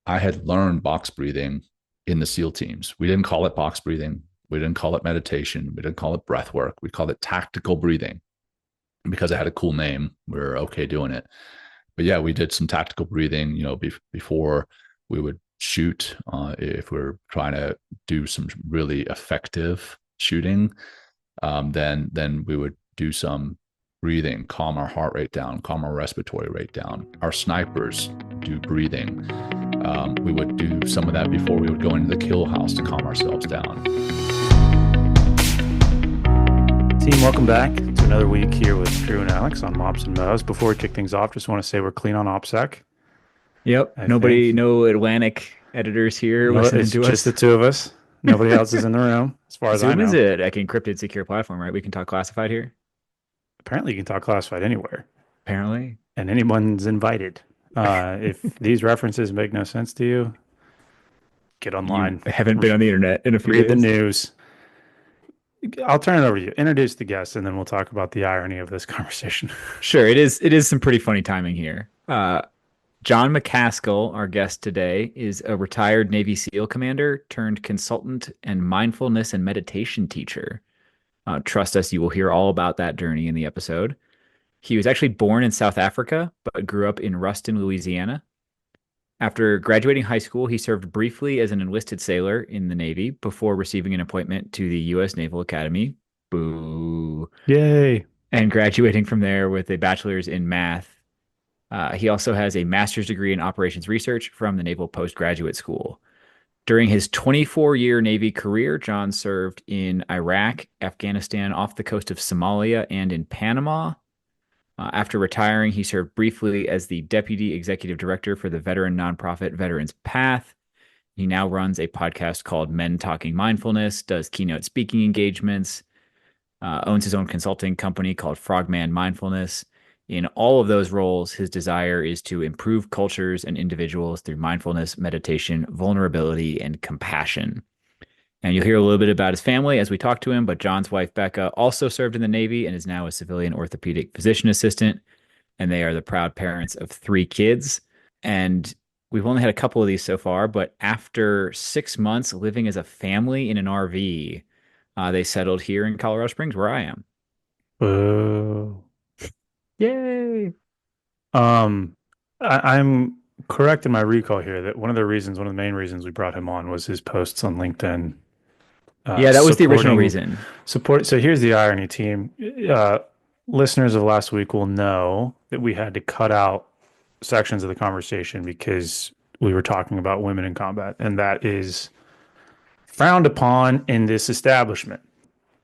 I had learned box breathing in the SEAL teams. We didn't call it box breathing. We didn't call it meditation. We didn't call it breath work. We called it tactical breathing. And because it had a cool name, we were okay doing it. But yeah, we did some tactical breathing, before we would shoot. If we are trying to do some really effective shooting, then we would do some breathing, calm our heart rate down, calm our respiratory rate down. Our snipers do breathing. We would do some of that before we would go into the kill house to calm ourselves down. Team, welcome back to another week here with Drew and Alex on Mops and Mo's. Before we kick things off, just want to say we're clean on OPSEC. Yep. No Atlantic editors here listening it's to just us. the two of us. Nobody else is in the room, as far as I Zoom know. is an encrypted, secure platform, right? We can talk classified here. Apparently, you can talk classified anywhere. Apparently. And anyone's invited. If these references make no sense to you, get online. You haven't been on the internet in a few Read days. the news. I'll turn it over to you. Introduce the guest, and then we'll talk about the irony of this conversation. Sure. It is some pretty funny timing here. Jon Macaskill, our guest today, is a retired Navy SEAL commander turned consultant and mindfulness and meditation teacher. Trust us, you will hear all about that journey in the episode. He was actually born in South Africa, but grew up in Ruston, Louisiana. After graduating high school, he served briefly as an enlisted sailor in the Navy before receiving an appointment to the US Naval Academy. Boo. Yay. And graduating from there with a bachelor's in math. He also has a master's degree in operations research from the Naval Postgraduate School. During his 24-year Navy career, Jon served in Iraq, Afghanistan, off the coast of Somalia, and in Panama. After retiring, he served briefly as the Deputy Executive Director for the veteran nonprofit Veterans Path. He now runs a podcast called Men Talking Mindfulness, does keynote speaking engagements, owns his own consulting company called Frogman Mindfulness. In all of those roles, his desire is to improve cultures and individuals through mindfulness, meditation, vulnerability, and compassion. And you'll hear a little bit about his family as we talk to him, but Jon's wife, Becca, also served in the Navy and is now a civilian orthopedic physician assistant. And they are the proud parents of 3 kids. And we've only had a couple of these so far, but after 6 months living as a family in an RV, they settled here in Colorado Springs, where I am. Whoa. Yay. I'm correct in my recall here that one of the main reasons we brought him on was his posts on LinkedIn. Yeah, that was the original reason. So here's the irony, team. Listeners of last week will know that we had to cut out sections of the conversation because we were talking about women in combat, and that is frowned upon in this establishment.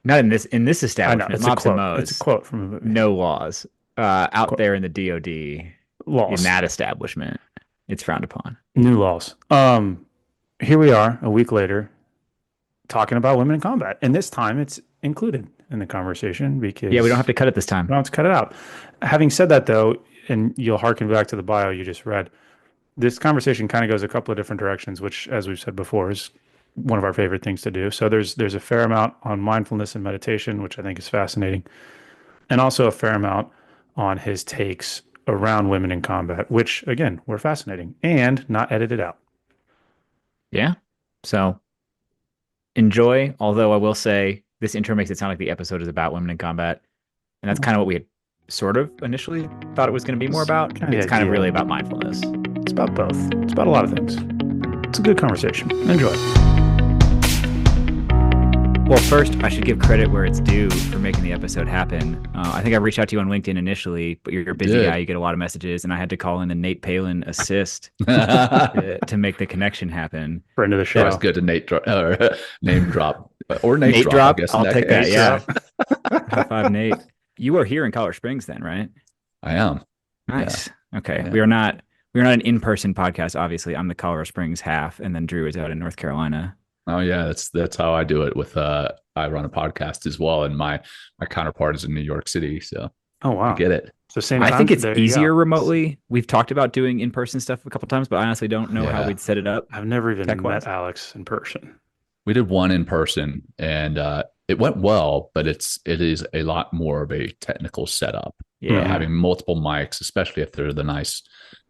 Not in this establishment. I know, it's a quote from a movie. No laws. Out there in the DOD, laws. In that establishment, it's frowned upon. New laws. Here we are a week later talking about women in combat. And this time it's included in the conversation because... Yeah, we don't have to cut it this time. We don't have to cut it out. Having said that, though, and you'll harken back to the bio you just read, this conversation kind of goes a couple of different directions, which, as we've said before, is one of our favorite things to do. So there's a fair amount on mindfulness and meditation, which I think is fascinating, and also a fair amount on his takes around women in combat, which, again, were fascinating and not edited out. Yeah. So enjoy, although I will say this intro makes it sound like the episode is about women in combat. And that's kind of what we had sort of initially thought it was going to be more about. It's kind of really about mindfulness. It's about both. It's about a lot of things. It's a good conversation. Enjoy. Well, first, I should give credit where it's due for making the episode happen. I think I reached out to you on LinkedIn initially, but you're a busy guy. You get a lot of messages, and I had to call in the Nate Palin assist to make the connection happen. Friend of the show. Yeah, it's good to name drop. Or Nate drop. I'll take that, yeah. High five, Nate. You are here in Colorado Springs then, right? I am. Nice. Yeah. Okay. Yeah. We're not an in-person podcast, obviously. I'm the Colorado Springs half, and then Drew is out in North Carolina. Oh yeah, that's how I do it with I run a podcast as well, and my counterpart is in New York City, so oh wow, I get it. So same I time, think it's easier remotely. We've talked about doing in-person stuff a couple times, but I honestly don't know how we'd set it up. I've never even met Alex in person. We did one in person, and it went well, but it is a lot more of a technical setup. Yeah, having multiple mics, especially if they're the nice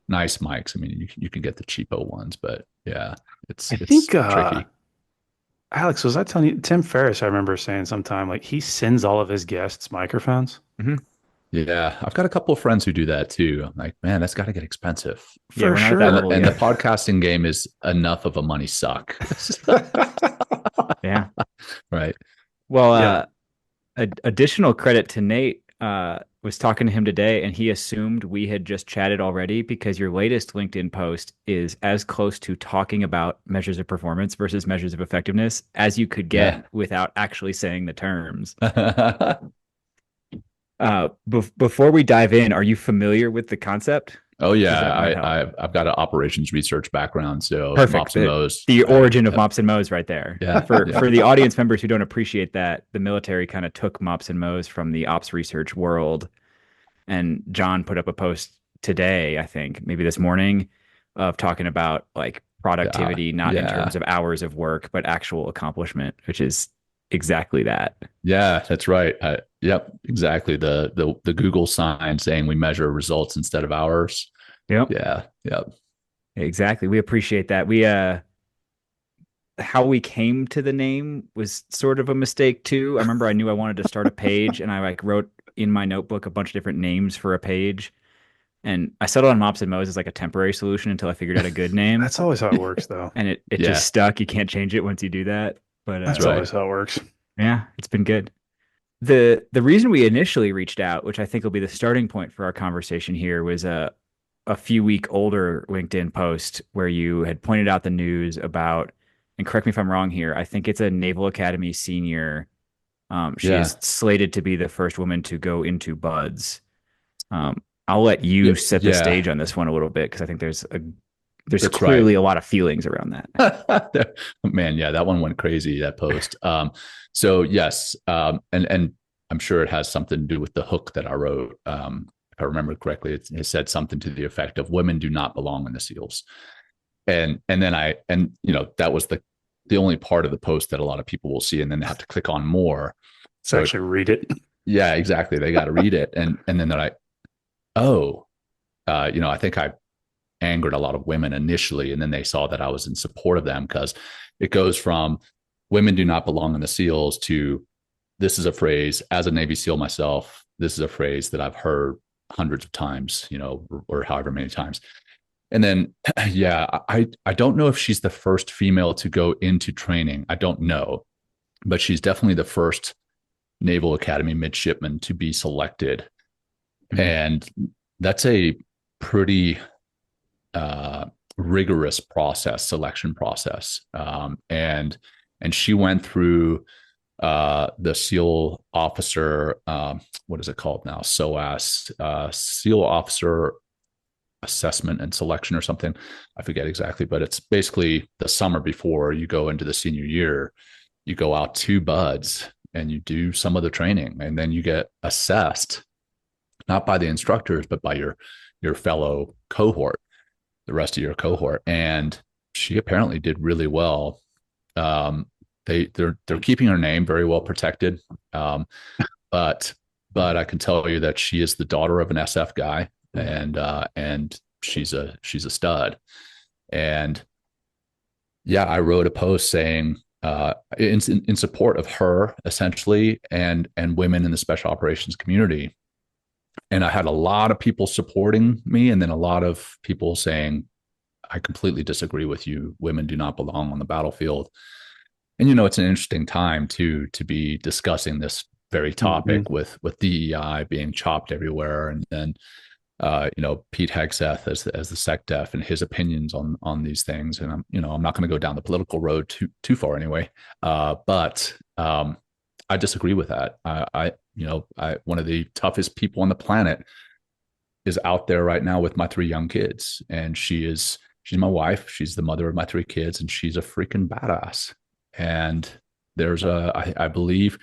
nice mics. I mean, you can get the cheapo ones, but yeah, I it's think tricky. Alex, was I telling you, Tim Ferriss, I remember saying sometime like he sends all of his guests microphones. Hmm. Yeah, I've got a couple of friends who do that too. I'm like, man, that's got to get expensive. Yeah, For we're not at that sure. level And the yet. podcasting game is enough of a money suck. Yeah. Right. Well, Yeah. additional credit to Nate. Was talking to him today, and he assumed we had just chatted already because your latest LinkedIn post is as close to talking about measures of performance versus measures of effectiveness as you could Yeah. get without actually saying the terms. Before we dive in, are you familiar with the concept? Oh Because yeah, that might help. I've got an operations research background, so Perfect. mops and mows. The Right. origin of Yep. mops and mows right there. Yeah. For Yeah. the audience members who don't appreciate that, the military kind of took mops and mows from the ops research world. And John put up a post today, I think, maybe this morning, of talking about like productivity, not in Yeah. terms of hours of work, but actual accomplishment, which is exactly that. Yeah, that's right. Yep, exactly. The Google sign saying we measure results instead of hours. Yep. Yeah. Yep. Exactly. We appreciate that. We how we came to the name was sort of a mistake too. I remember I knew I wanted to start a page and I like wrote in my notebook a bunch of different names for a page. And I settled on Mops and Mo's as like a temporary solution until I figured out a good name. That's always how it works, though. And it Yeah, just stuck. You can't change it once you do that. But that's That's right. always how it works. yeah, it's been good. The reason we initially reached out, which I think will be the starting point for our conversation here, was a few week older LinkedIn post where you had pointed out the news about, and correct me if I'm wrong here, I think it's a Naval Academy senior. She Yeah. is slated to be the first woman to go into buds. I'll let you set the Yeah. stage on this one a little bit because I think there's That's right. clearly a lot of feelings around that. Man, yeah, that one went crazy, that post. So yes, and I'm sure it has something to do with the hook that I wrote. If I remember correctly, it said something to the effect of women do not belong in the SEALs. And then that was the only part of the post that a lot of people will see, and then they have to click on more. So actually read it. Yeah, exactly. They got to read it. And then they're like, oh, I think I angered a lot of women initially, and then they saw that I was in support of them, because it goes from women do not belong in the SEALs to, this is a phrase, as a Navy SEAL myself, this is a phrase that I've heard hundreds of times, or however many times. And then, yeah, I don't know if she's the first female to go into training. I don't know, but she's definitely the first Naval Academy midshipman to be selected. Mhm. And that's a pretty rigorous selection process. And she went through the SEAL officer, what is it called now? SOAS, SEAL officer assessment and selection or something. I forget exactly, but it's basically the summer before you go into the senior year, you go out to buds and you do some of the training, and then you get assessed, not by the instructors, but by your fellow cohort, the rest of your cohort. And she apparently did really well. They're keeping her name very well protected. But I can tell you that she is the daughter of an SF guy, and she's a stud. And yeah, I wrote a post saying, in support of her, essentially, and women in the special operations community. And I had a lot of people supporting me, and then a lot of people saying, I completely disagree with you. Women do not belong on the battlefield. And it's an interesting time to be discussing this very topic, with DEI being chopped everywhere, and then Pete Hegseth as the SecDef and his opinions on these things. And I'm not going to go down the political road too far anyway. But I disagree with that. I one of the toughest people on the planet is out there right now with my 3 young kids, and she's my wife. She's the mother of my 3 kids, and she's a freaking badass. And I believe,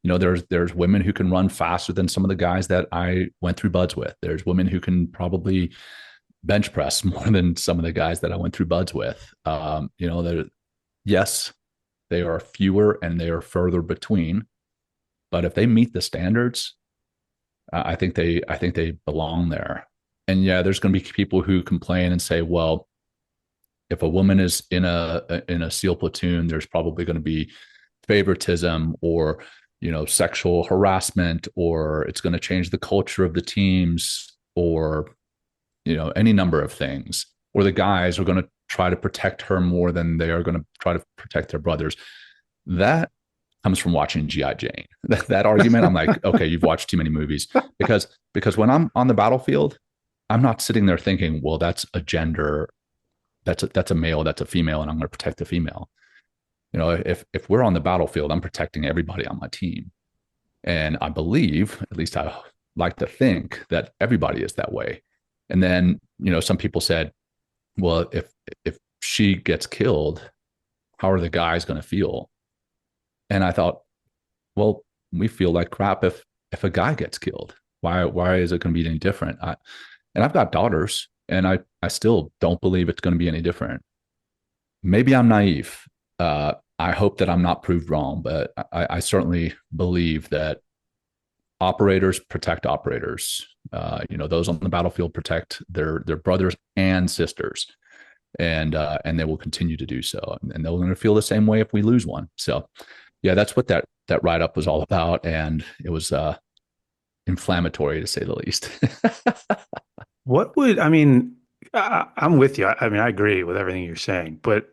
there's women who can run faster than some of the guys that I went through buds with. There's women who can probably bench press more than some of the guys that I went through buds with. Yes, they are fewer and they are further between, but if they meet the standards, I think they belong there. And yeah, there's going to be people who complain and say, well, if a woman is in a SEAL platoon, there's probably going to be favoritism or sexual harassment, or it's going to change the culture of the teams, or any number of things, or the guys are going to try to protect her more than they are going to try to protect their brothers. That comes from watching G.I. Jane. That argument, I'm like, okay, you've watched too many movies, because when I'm on the battlefield, I'm not sitting there thinking, well, that's a gender, that's a male, that's a female, and I'm going to protect the female. If we're on the battlefield, I'm protecting everybody on my team. And I believe, at least I like to think, that everybody is that way. And then, some people said, well, if she gets killed, how are the guys going to feel? And I thought, well, we feel like crap if a guy gets killed. Why is it going to be any different? And I've got daughters, and I still don't believe it's going to be any different. Maybe I'm naive. I hope that I'm not proved wrong, but I certainly believe that operators protect operators. Those on the battlefield protect their brothers and sisters, and they will continue to do so. And they're going to feel the same way if we lose one. So, yeah, that's what that write-up was all about, and it was inflammatory, to say the least. I'm with you. I mean, I agree with everything you're saying, but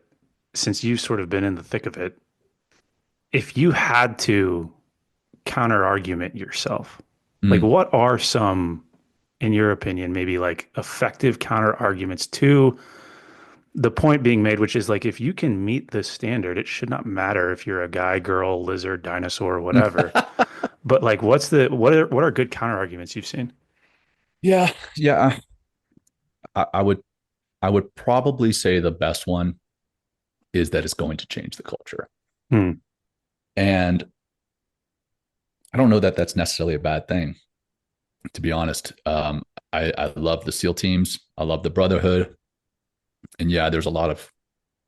since you've sort of been in the thick of it, if you had to counter argument yourself, like what are some, in your opinion, maybe like effective counter arguments to the point being made, which is like, if you can meet this standard, it should not matter if you're a guy, girl, lizard, dinosaur, whatever. But like, what are good counter arguments you've seen? Yeah. I would probably say the best one is that it's going to change the culture. And I don't know that that's necessarily a bad thing, to be honest. I love the SEAL teams. I love the brotherhood. And yeah, there's a lot of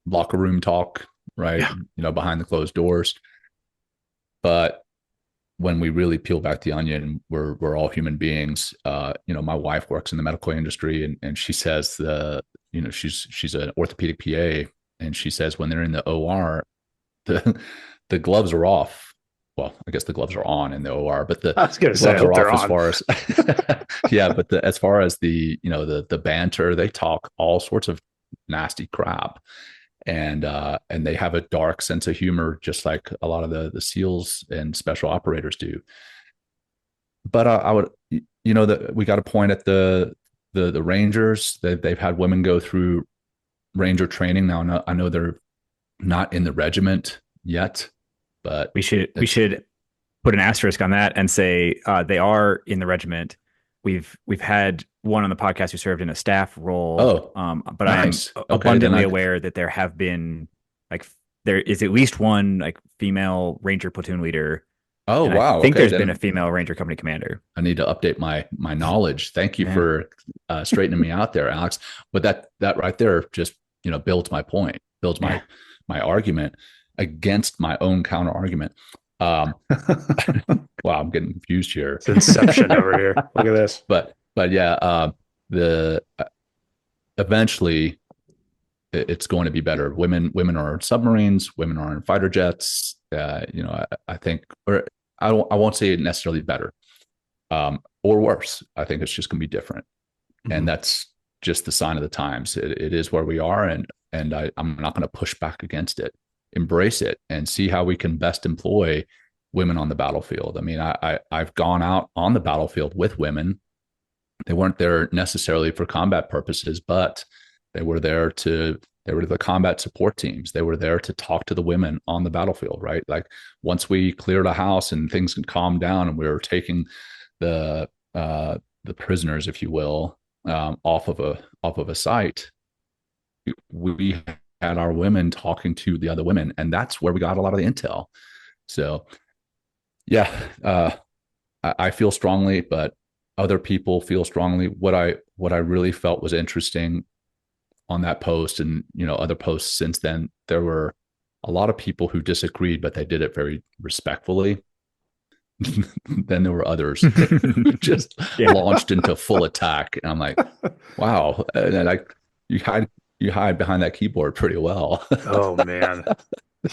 locker room talk, right? Yeah. Behind the closed doors. But when we really peel back the onion, we're all human beings. My wife works in the medical industry, and she says she's an orthopedic PA, and she says when they're in the OR, the gloves are off. Well, I guess the gloves are on in the OR, but the gloves are off as far as yeah. But as far as the banter, they talk all sorts of nasty crap, and they have a dark sense of humor, just like a lot of the SEALs and special operators do. But I would, that we got to point at the Rangers. They've had women go through Ranger training. Now I know they're not in the regiment yet, but we should put an asterisk on that and say they are in the regiment. We've had one on the podcast who served in a staff role. But nice. I'm abundantly aware that there have been there is at least one female Ranger platoon leader. Oh, wow. I think there's been a female Ranger company commander. I need to update my knowledge. Thank you for straightening me out there, Alex. But that right there just builds my point, builds my argument against my own counter argument. Wow, I'm getting confused here. It's inception over here. Look at this. But yeah, eventually it's going to be better. Women are in submarines. Women are in fighter jets. I think, or I won't say necessarily better, or worse. I think it's just going to be different, and that's just the sign of the times. It is where we are, and I'm not going to push back against it. Embrace it and see how we can best employ women on the battlefield. I mean, I've gone out on the battlefield with women. They weren't there necessarily for combat purposes, but they were the combat support teams. They were there to talk to the women on the battlefield, right? Like once we cleared a house and things can calm down and we were taking the prisoners, if you will, off of a site, we had our women talking to the other women, and that's where we got a lot of the intel. So yeah, I feel strongly, but other people feel strongly. What I really felt was interesting on that post and other posts since then, there were a lot of people who disagreed, but they did it very respectfully. then there were others who just Yeah. launched into full attack. And I'm like, wow. And then you hide behind that keyboard pretty well. Oh man.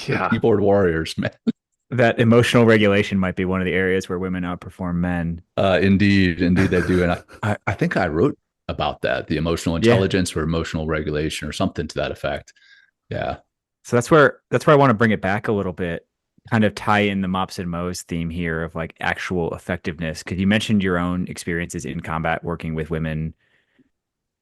Yeah. Keyboard warriors, man. That emotional regulation might be one of the areas where women outperform men. Indeed they do. And I think I wrote about that, the emotional Yeah. intelligence or emotional regulation or something to that effect. Yeah. So that's where I want to bring it back a little bit, kind of tie in the Mops and Mo's theme here of like actual effectiveness. Because you mentioned your own experiences in combat working with women.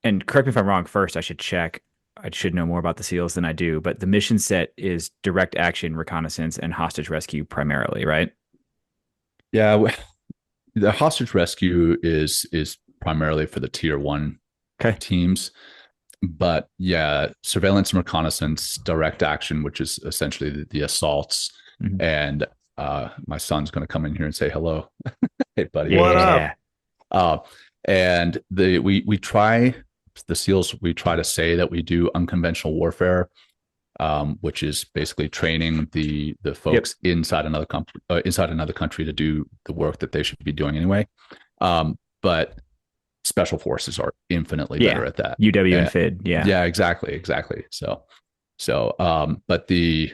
And correct me if I'm wrong, first, I should check. I should know more about the SEALs than I do, but the mission set is direct action, reconnaissance, and hostage rescue primarily, right? Yeah. The hostage rescue is primarily for the tier 1 Okay. teams. But yeah, surveillance and reconnaissance, direct action, which is essentially the assaults. Mhm. And my son's going to come in here and say hello. Hey, buddy. What Yeah. up? And we try, the SEALs, we try to say that we do unconventional warfare, which is basically training the folks inside another country to do the work that they should be doing anyway. But special forces are infinitely better at that. UW and FID. Yeah. Yeah, exactly. So, but the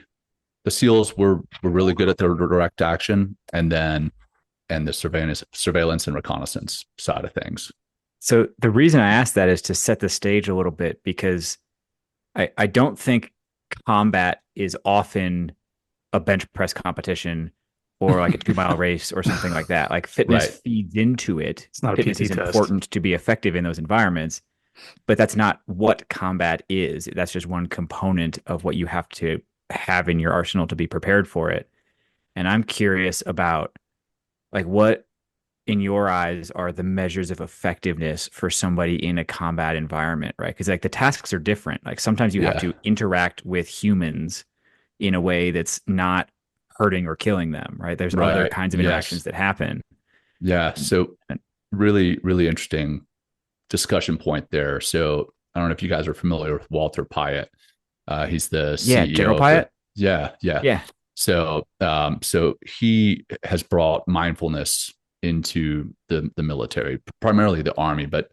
SEALs were really good at their direct action, and the surveillance and reconnaissance side of things. So the reason I asked that is to set the stage a little bit, because I don't think combat is often a bench press competition or like a 2-mile race or something like that. Like fitness feeds into it. It's not a fitness PT is test. important to be effective in those environments, but that's not what combat is. That's just one component of what you have to have in your arsenal to be prepared for it. And I'm curious about like what in your eyes are the measures of effectiveness for somebody in a combat environment, right? Because like the tasks are different. Like sometimes you have to interact with humans in a way that's not hurting or killing them, right? There's other kinds of interactions that happen. Yeah. So really, really interesting discussion point there. So I don't know if you guys are familiar with Walter Pyatt. He's the CEO. General Pyatt. Yeah. So he has brought mindfulness into the military, primarily the Army, but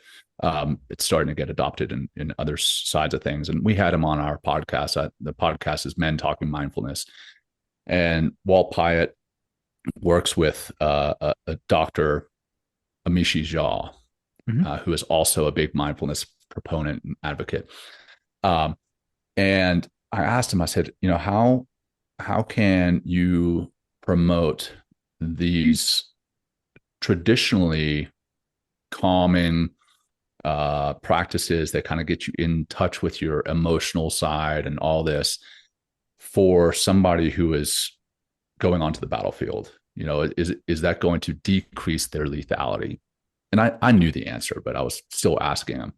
it's starting to get adopted in other sides of things. And we had him on our podcast. The podcast is Men Talking Mindfulness. And Walt Pyatt works with a Dr. Amishi Jha, who is also a big mindfulness proponent and advocate. And I asked him, I said, how can you promote these traditionally calming practices that kind of get you in touch with your emotional side and all this for somebody who is going onto the battlefield? Is that going to decrease their lethality? And I knew the answer, but I was still asking him.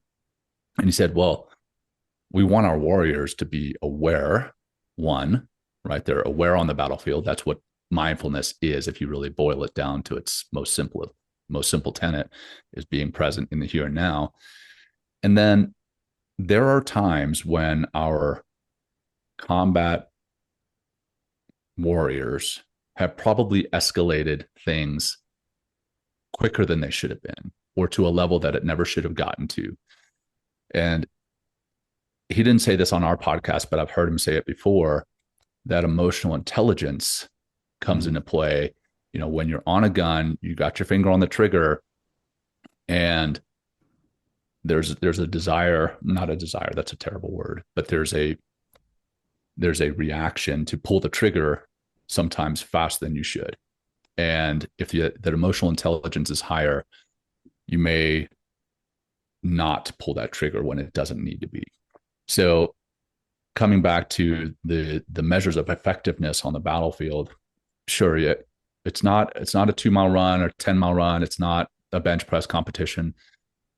And he said, well, we want our warriors to be aware, one, right? They're aware on the battlefield. That's what mindfulness is, if you really boil it down to its most simple tenet, is being present in the here and now. And then there are times when our combat warriors have probably escalated things quicker than they should have been, or to a level that it never should have gotten to. And he didn't say this on our podcast, but I've heard him say it before, that emotional intelligence comes into play. When you're on a gun, you got your finger on the trigger, and there's a desire, not a desire, that's a terrible word, but there's a reaction to pull the trigger sometimes faster than you should. And if that emotional intelligence is higher, you may not pull that trigger when it doesn't need to be. So coming back to the measures of effectiveness on the battlefield, sure, it's not a 2-mile run or 10-mile run. It's not a bench press competition.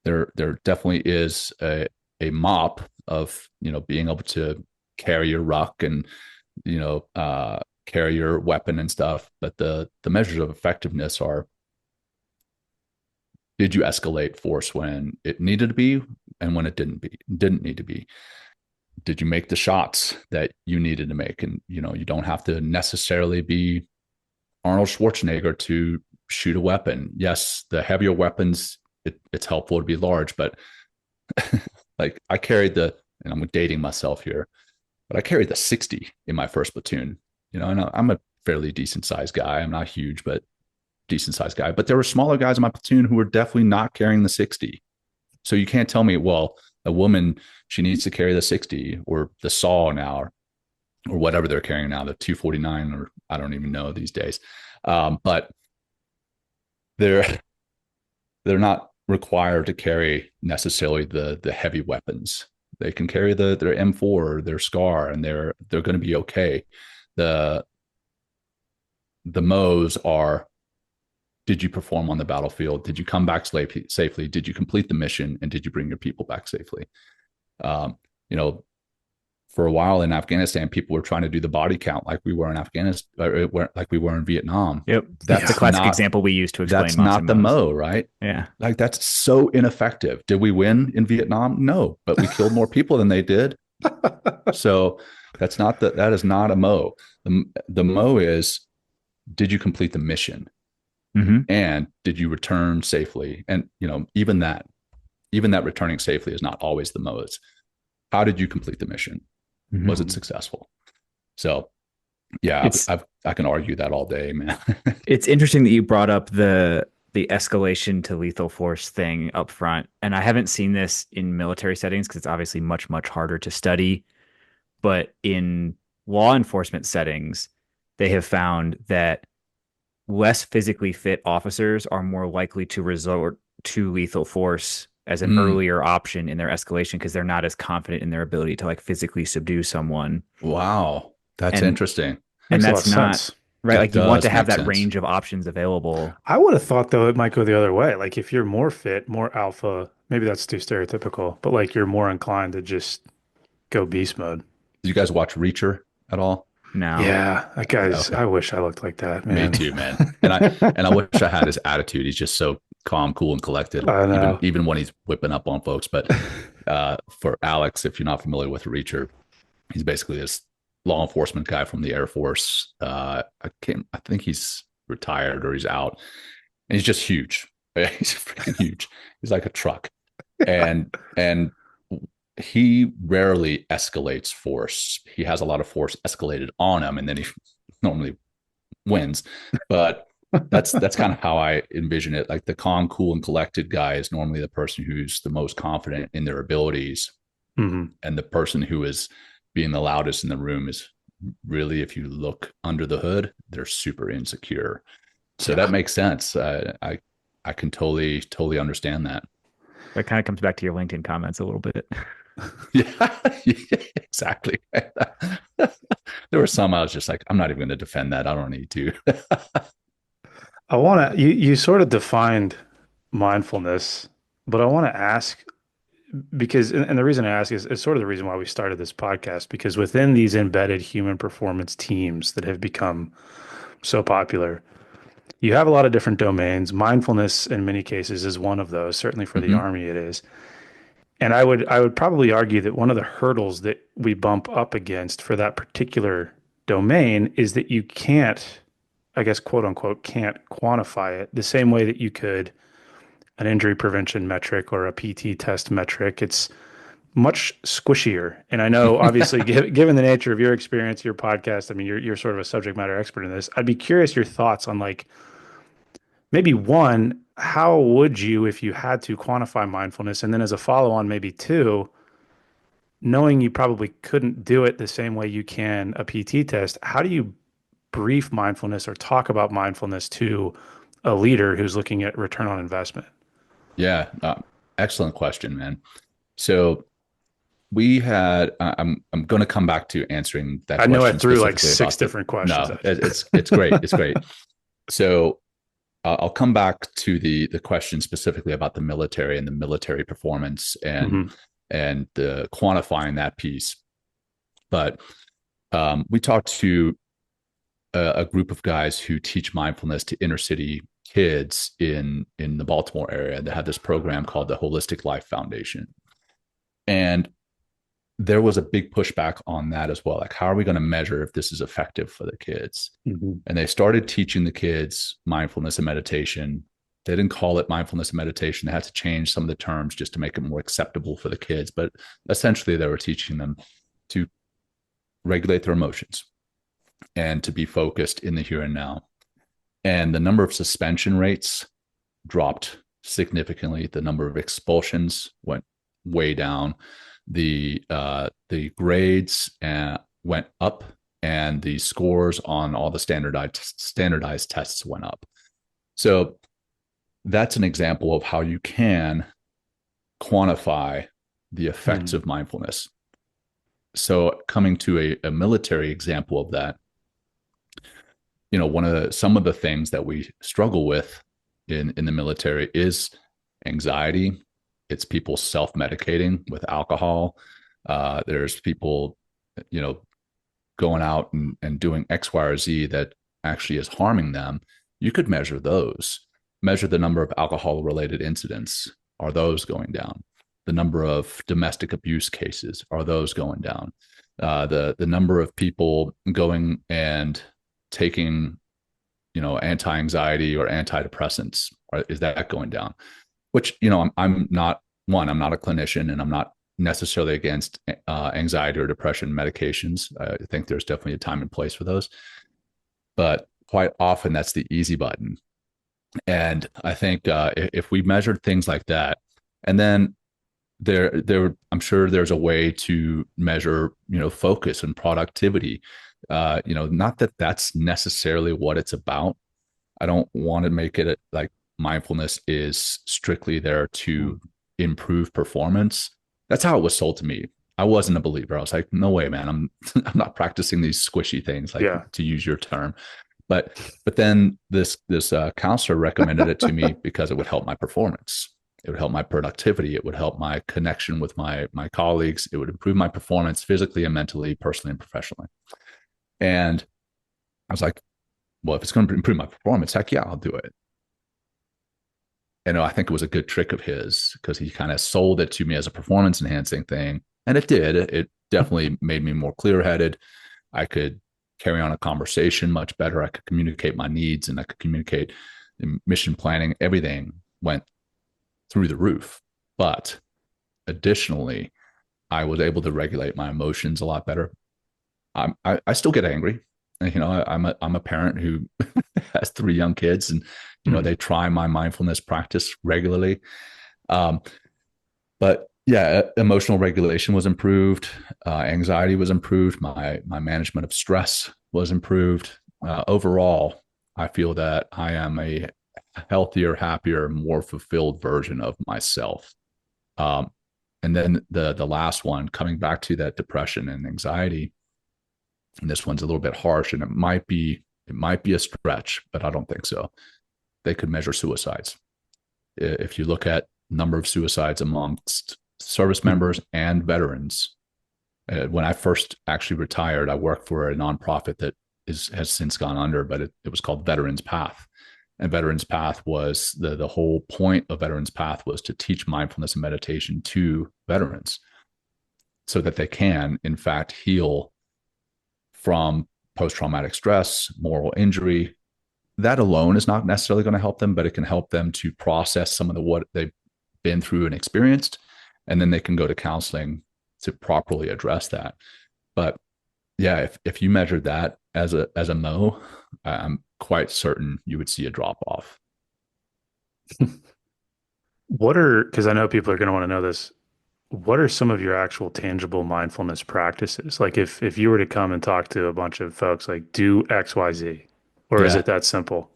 There definitely is a mop of being able to carry your ruck and carry your weapon and stuff. But the measures of effectiveness are: did you escalate force when it needed to be and when it didn't need to be? Did you make the shots that you needed to make? And you don't have to necessarily be Arnold Schwarzenegger to shoot a weapon. Yes, the heavier weapons, it's helpful to be large, but like I carried and I'm dating myself here, but I carried the 60 in my first platoon. You know, and I'm a fairly decent sized guy. I'm not huge, but decent sized guy. But there were smaller guys in my platoon who were definitely not carrying the 60. So you can't tell me, well, a woman, she needs to carry the 60 or the saw now, or whatever they're carrying now, the 249, or I don't even know these days. But they're not required to carry necessarily the heavy weapons. They can carry their M4 or their SCAR, and they're going to be okay. The mows are: did you perform on the battlefield? Did you come back safely? Did you complete the mission? And did you bring your people back safely? You know, for a while in Afghanistan, people were trying to do the body count like we were in Afghanistan, like we were in Vietnam. Yep. That's a classic example we use to explain. That's not the Mo, right? Yeah. Like that's so ineffective. Did we win in Vietnam? No, but we killed more people than they did. So that is not a Mo. The Mo is, did you complete the mission? Mm-hmm. And did you return safely? And, you know, even that returning safely is not always the Mo. It's how did you complete the mission? Mm-hmm. Was it successful? So yeah, I can argue that all day, man. It's interesting that you brought up the escalation to lethal force thing up front. And I haven't seen this in military settings because it's obviously much, much harder to study. But in law enforcement settings, they have found that less physically fit officers are more likely to resort to lethal force as an earlier option in their escalation because they're not as confident in their ability to like physically subdue someone. Wow. That's interesting. And that's not sense. Right. Like you want to have that sense. Range of options available. I would have thought though it might go the other way. Like if you're more fit, more alpha, maybe that's too stereotypical, but like you're more inclined to just go beast mode. Did you guys watch Reacher at all? No. Yeah, that guy's. Okay. I wish I looked like that, man. Me too, man. And I wish I had his attitude. He's just so calm, cool, and collected. I know. Even when he's whipping up on folks. But for Alex, if you're not familiar with Reacher, he's basically this law enforcement guy from the Air Force. I think he's retired or he's out, and he's just huge. He's freaking huge. He's like a truck, and he rarely escalates force. He has a lot of force escalated on him, and then he normally wins. But that's kind of how I envision it. Like the calm, cool, and collected guy is normally the person who's the most confident in their abilities. Mm-hmm. And the person who is being the loudest in the room is really, if you look under the hood, they're super insecure. So that makes sense. I can totally understand that. That kind of comes back to your LinkedIn comments a little bit. Yeah, exactly. There were some I was just like, I'm not even going to defend that. I don't need to. I want to, you sort of defined mindfulness, but I want to ask, because, and the reason I ask is sort of the reason why we started this podcast, because within these embedded human performance teams that have become so popular, you have a lot of different domains. Mindfulness in many cases is one of those. Certainly for the Army it is. And I would probably argue that one of the hurdles that we bump up against for that particular domain is that you can't, I guess, quote unquote, can't quantify it the same way that you could an injury prevention metric or a PT test metric. It's much squishier. And I know, obviously, given the nature of your experience, your podcast, I mean, you're sort of a subject matter expert in this. I'd be curious your thoughts on like, maybe one, how would you, if you had to quantify mindfulness? And then as a follow-on, maybe two, knowing you probably couldn't do it the same way you can a PT test, how do you brief mindfulness or talk about mindfulness to a leader who's looking at return on investment? Yeah, excellent question, man. So we had, I'm going to come back to answering that. I know I threw like six different questions. No, it's great. It's great. So I'll come back to the question specifically about the military and the military performance and the quantifying that piece. But we talked to a group of guys who teach mindfulness to inner city kids in the Baltimore area. They have this program called the Holistic Life Foundation. And there was a big pushback on that as well. Like, how are we going to measure if this is effective for the kids? Mm-hmm. And they started teaching the kids mindfulness and meditation. They didn't call it mindfulness and meditation. They had to change some of the terms just to make it more acceptable for the kids. But essentially, they were teaching them to regulate their emotions and to be focused in the here and now. And the number of suspension rates dropped significantly. The number of expulsions went way down. The grades went up, and the scores on all the standardized tests went up. So that's an example of how you can quantify the effects of mindfulness. So coming to a military example of that, some of the things that we struggle with in the military is anxiety. It's people self-medicating with alcohol. There's people, going out and doing X, Y, or Z that actually is harming them. You could measure those. Measure the number of alcohol-related incidents. Are those going down? The number of domestic abuse cases, are those going down? The number of people going and taking, anti-anxiety or antidepressants, is that going down? Which, I'm not a clinician, and I'm not necessarily against anxiety or depression medications. I think there's definitely a time and place for those, but quite often that's the easy button. And I think if we measured things like that, and then I'm sure there's a way to measure, focus and productivity. Not that that's necessarily what it's about. I don't want to make it like mindfulness is strictly there to improve performance. That's how it was sold to me. I wasn't a believer. I was like, no way, man. I'm not practicing these squishy things, to use your term. But then this counselor recommended it to me because it would help my performance. It would help my productivity. It would help my connection with my colleagues. It would improve my performance physically and mentally, personally and professionally. And I was like, well, if it's going to improve my performance, heck yeah, I'll do it. And I think it was a good trick of his because he kind of sold it to me as a performance enhancing thing. And it did. It definitely made me more clear headed. I could carry on a conversation much better. I could communicate my needs, and I could communicate mission planning. Everything went through the roof. But additionally, I was able to regulate my emotions a lot better. I still get angry. I'm a parent who has 3 young kids, and they try my mindfulness practice regularly. But yeah, emotional regulation was improved. Anxiety was improved. My management of stress was improved. Overall, I feel that I am a healthier, happier, more fulfilled version of myself. And then the last one, coming back to that depression and anxiety, and this one's a little bit harsh, and it might be a stretch, but I don't think so. They could measure suicides. If you look at number of suicides amongst service members and veterans, when I first actually retired, I worked for a nonprofit that has since gone under, but it was called Veterans Path. And Veterans Path was the whole point of Veterans Path was to teach mindfulness and meditation to veterans so that they can, in fact, heal from post-traumatic stress, moral injury. That alone is not necessarily going to help them, but it can help them to process some of what they've been through and experienced. And then they can go to counseling to properly address that. But yeah, if you measured that as a mo, I'm quite certain you would see a drop off. Because I know people are going to want to know this, what are some of your actual tangible mindfulness practices? Like if you were to come and talk to a bunch of folks, like do X, Y, Z, or is it that simple?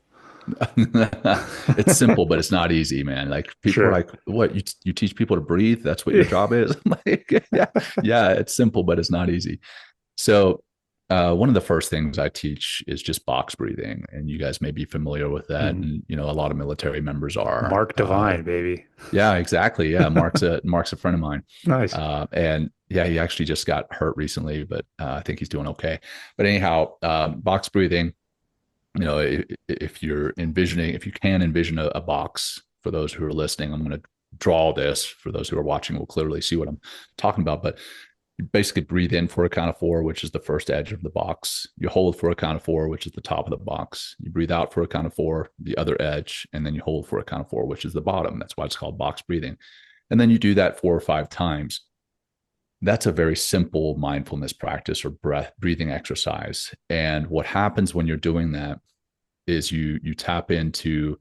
It's simple, but it's not easy, man. Like people are like, what, you teach people to breathe? That's what your job is? Like, yeah, it's simple, but it's not easy. So one of the first things I teach is just box breathing, and you guys may be familiar with that. And a lot of military members are. Mark Divine, baby. Yeah, exactly. Yeah, Mark's a friend of mine. Nice. And yeah, he actually just got hurt recently, but I think he's doing okay. But anyhow, box breathing. If you can envision a box, for those who are listening, I'm going to draw this. For those who are watching, will clearly see what I'm talking about. But You basically breathe in for a count of 4, which is the first edge of the box. You hold for a count of 4, which is the top of the box. You breathe out for a count of 4, the other edge, and then you hold for a count of 4, which is the bottom. That's why it's called box breathing. And then you do that 4 or 5 times. That's a very simple mindfulness practice or breathing exercise. And what happens when you're doing that is you tap into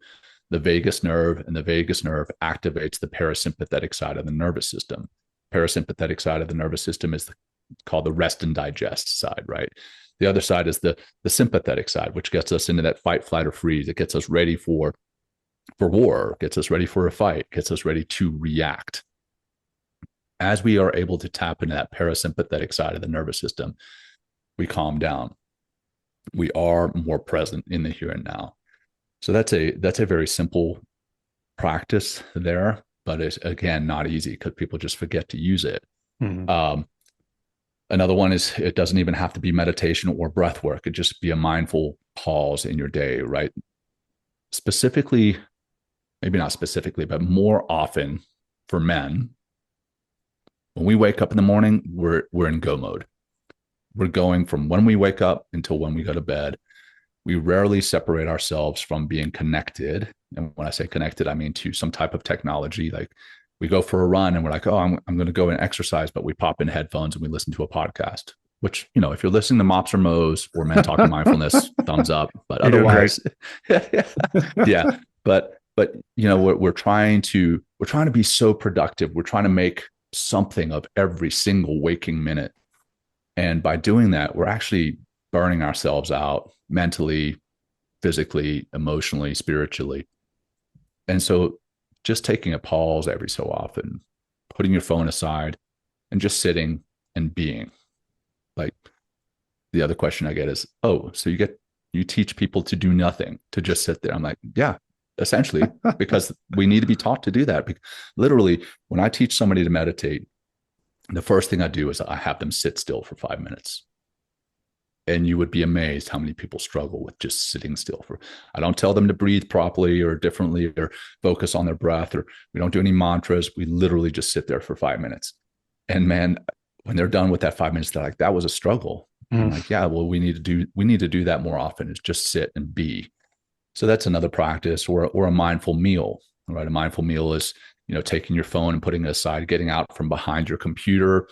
the vagus nerve, and the vagus nerve activates the parasympathetic side of the nervous system. Parasympathetic side of the nervous system is called the rest and digest side, right? The other side is the sympathetic side, which gets us into that fight, flight, or freeze. It gets us ready for war, gets us ready for a fight, gets us ready to react. As we are able to tap into that parasympathetic side of the nervous system, we calm down. We are more present in the here and now. So that's a very simple practice there, but it's, again, not easy because people just forget to use it. Mm-hmm. Another one is, it doesn't even have to be meditation or breath work. It just be a mindful pause in your day, right? Specifically, maybe not specifically, but more often for men, when we wake up in the morning, we're in go mode. We're going from when we wake up until when we go to bed. We rarely separate ourselves from being connected. And when I say connected, I mean to some type of technology. Like, we go for a run and we're like, oh, I'm going to go and exercise, but we pop in headphones and we listen to a podcast, which, if you're listening to Mops or Mo's or Men Talking Mindfulness, thumbs up. But otherwise, yeah. But we're trying to be so productive. We're trying to make something of every single waking minute. And by doing that, we're actually burning ourselves out mentally, physically, emotionally, spiritually. And so just taking a pause every so often, putting your phone aside and just sitting and being. Like, the other question I get is, oh, so you teach people to do nothing, to just sit there. I'm like, yeah, essentially, because we need to be taught to do that. Literally, when I teach somebody to meditate, the first thing I do is I have them sit still for 5 minutes. And you would be amazed how many people struggle with just sitting still. I don't tell them to breathe properly or differently or focus on their breath, or we don't do any mantras. We literally just sit there for 5 minutes. And man, when they're done with that 5 minutes, they're like, that was a struggle. I'm like, yeah, well, we need to do that more often, is just sit and be. So that's another practice. Or a mindful meal, right? A mindful meal is, taking your phone and putting it aside, getting out from behind your computer,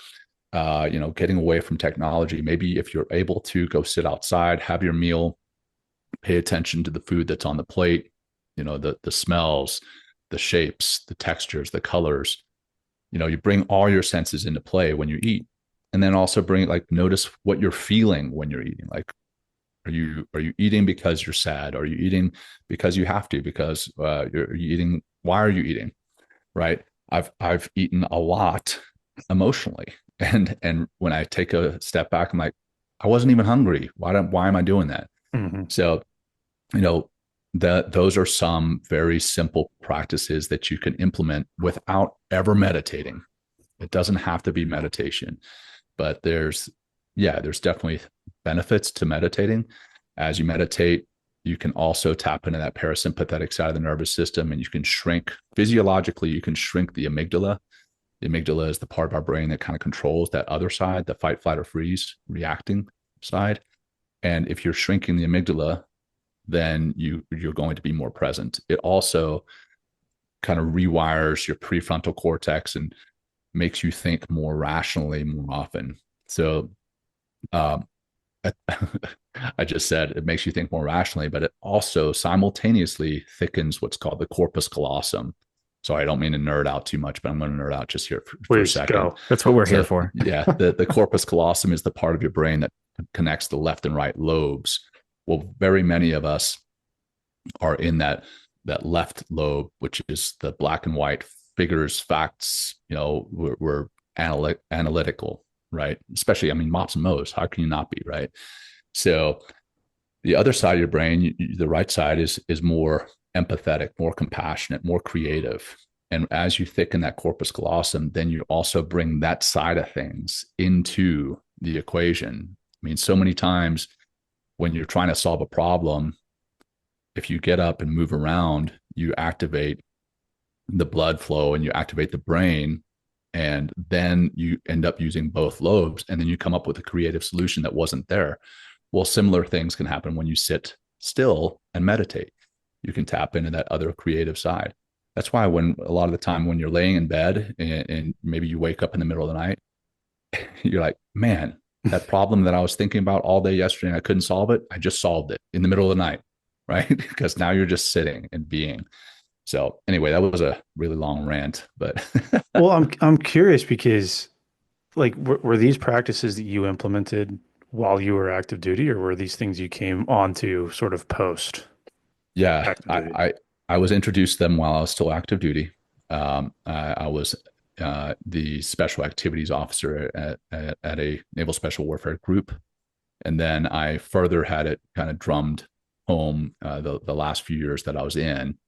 getting away from technology. Maybe if you're able to, go sit outside, have your meal, pay attention to the food that's on the plate, the smells, the shapes, the textures, the colors. You bring all your senses into play when you eat. And then also notice what you're feeling when you're eating. Like, are you eating because you're sad? Are you eating because you have to? Because you're eating. Why are you eating? Right? I've eaten a lot emotionally. And when I take a step back, I'm like, I wasn't even hungry. Why am I doing that? Mm-hmm. So, those are some very simple practices that you can implement without ever meditating. It doesn't have to be meditation, but there's definitely benefits to meditating. As you meditate, you can also tap into that parasympathetic side of the nervous system, and you can shrink physiologically. You can shrink the amygdala. The amygdala is the part of our brain that kind of controls that other side, the fight, flight, or freeze reacting side. And if you're shrinking the amygdala, then you're going to be more present. It also kind of rewires your prefrontal cortex and makes you think more rationally more often. So I just said it makes you think more rationally, but it also simultaneously thickens what's called the corpus callosum. So I don't mean to nerd out too much, but I'm going to nerd out just here for a second. Go. That's what we're here for. Yeah. The corpus callosum is the part of your brain that connects the left and right lobes. Well, very many of us are in that left lobe, which is the black and white figures, facts. We're analytical, right? Especially, Mops and Mo's. How can you not be, right? So the other side of your brain, the right side, is more empathetic, more compassionate, more creative. And as you thicken that corpus callosum, then you also bring that side of things into the equation. So many times when you're trying to solve a problem, if you get up and move around, you activate the blood flow and you activate the brain, And then you end up using both lobes, and then you come up with a creative solution that wasn't there. Well, similar things can happen when you sit still and meditate. You can tap into that other creative side. That's why when a lot of the time when you're laying in bed and maybe you wake up in the middle of the night, you're like, man, that problem that I was thinking about all day yesterday and I couldn't solve it, I just solved it in the middle of the night, right? Because now you're just sitting and being. So anyway, that was a really long rant, but Well, I'm curious because like were these practices that you implemented while you were active duty, or were these things you came onto sort of post yeah, active duty? I was introduced to them while I was still active duty. I was the special activities officer at a naval special warfare group, and then I further had it kind of drummed home the last few years that I was in.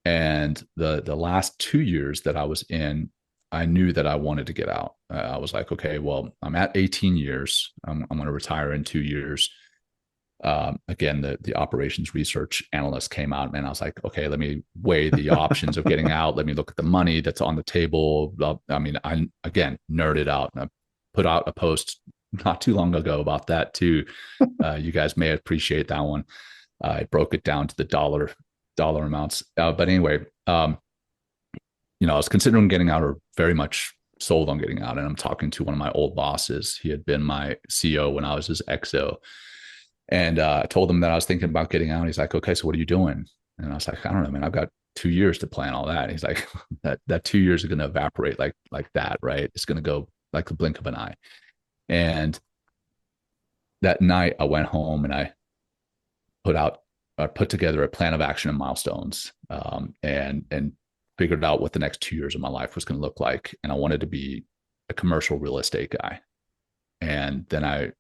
And the last 2 years that I was in, I knew that I wanted to get out. I was like, okay, well, I'm at 18 years. I'm going to retire in 2 years. Again, the operations research analyst came out, and I was like, okay, let me weigh the options of getting out. Let me look at the money that's on the table. I mean, I again nerded out, and I put out a post not too long ago about that too. You guys may appreciate that one. I broke it down to the dollar amounts. But anyway, I was considering getting out, or very much sold on getting out. And I'm talking to one of my old bosses. He had been my CO when I was his XO. And I told him that I was thinking about getting out. He's like, okay, so what are you doing? And I was like, I don't know, man, I've got 2 years to plan all that. And he's like, that 2 years are going to evaporate like that, right? It's going to go like the blink of an eye. And that night I went home and I put together a plan of action and milestones, and figured out what the next 2 years of my life was going to look like. And I wanted to be a commercial real estate guy. And then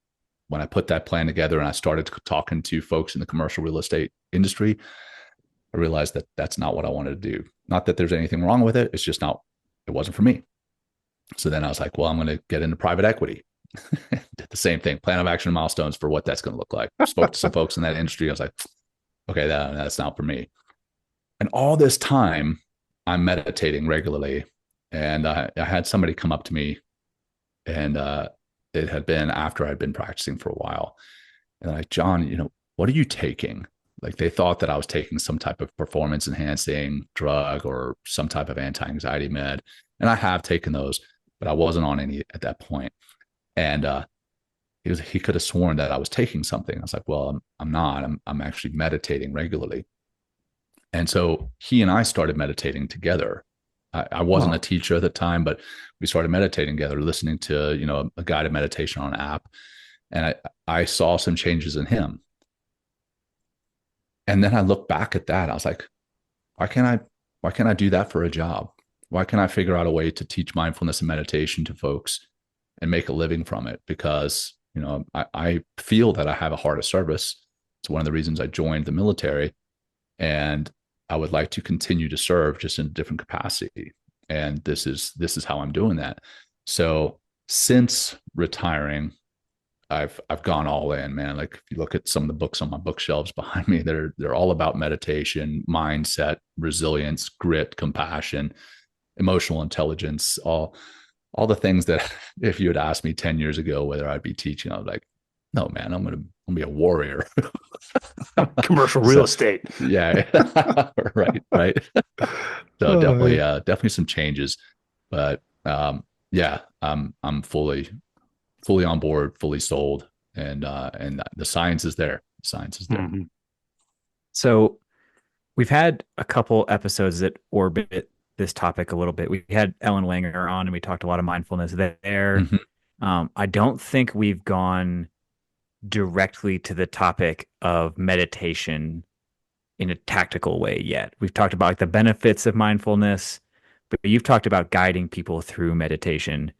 when I put that plan together and I started talking to folks in the commercial real estate industry, I realized that that's not what I wanted to do. Not that there's anything wrong with it. It's just it wasn't for me. So then I was like, well, I'm going to get into private equity. Did the same thing, plan of action and milestones for what that's going to look like. Spoke to some folks in that industry. I was like, okay, that's not for me. And all this time I'm meditating regularly. And I had somebody come up to me, and it had been after I'd been practicing for a while. And like, Jon, what are you taking? Like, they thought that I was taking some type of performance enhancing drug or some type of anti-anxiety med. And I have taken those, but I wasn't on any at that point. And he could have sworn that I was taking something. I was like, well, I'm not. I'm actually meditating regularly. And so he and I started meditating together. I wasn't a teacher at the time, but we started meditating together, listening to, a guided meditation on an app. And I saw some changes in him. And then I looked back at that. I was like, why can't I do that for a job? Why can't I figure out a way to teach mindfulness and meditation to folks and make a living from it? Because, I feel that I have a heart of service. It's one of the reasons I joined the military, and I would like to continue to serve, just in a different capacity. And this is how I'm doing that. So since retiring, I've gone all in, man. Like, if you look at some of the books on my bookshelves behind me, they're all about meditation, mindset, resilience, grit, compassion, emotional intelligence, all the things that if you had asked me 10 years ago whether I'd be teaching, I was like, no, man, I'm going to be a warrior. Commercial real estate. Yeah. Right. So definitely some changes, but yeah, I'm fully on board, fully sold. And the science is there. Mm-hmm. So we've had a couple episodes that orbit this topic a little bit. We had Ellen Langer on, and we talked a lot of mindfulness there. Mm-hmm. I don't think we've gone directly to the topic of meditation in a tactical way yet. We've talked about the benefits of mindfulness, but you've talked about guiding people through meditation.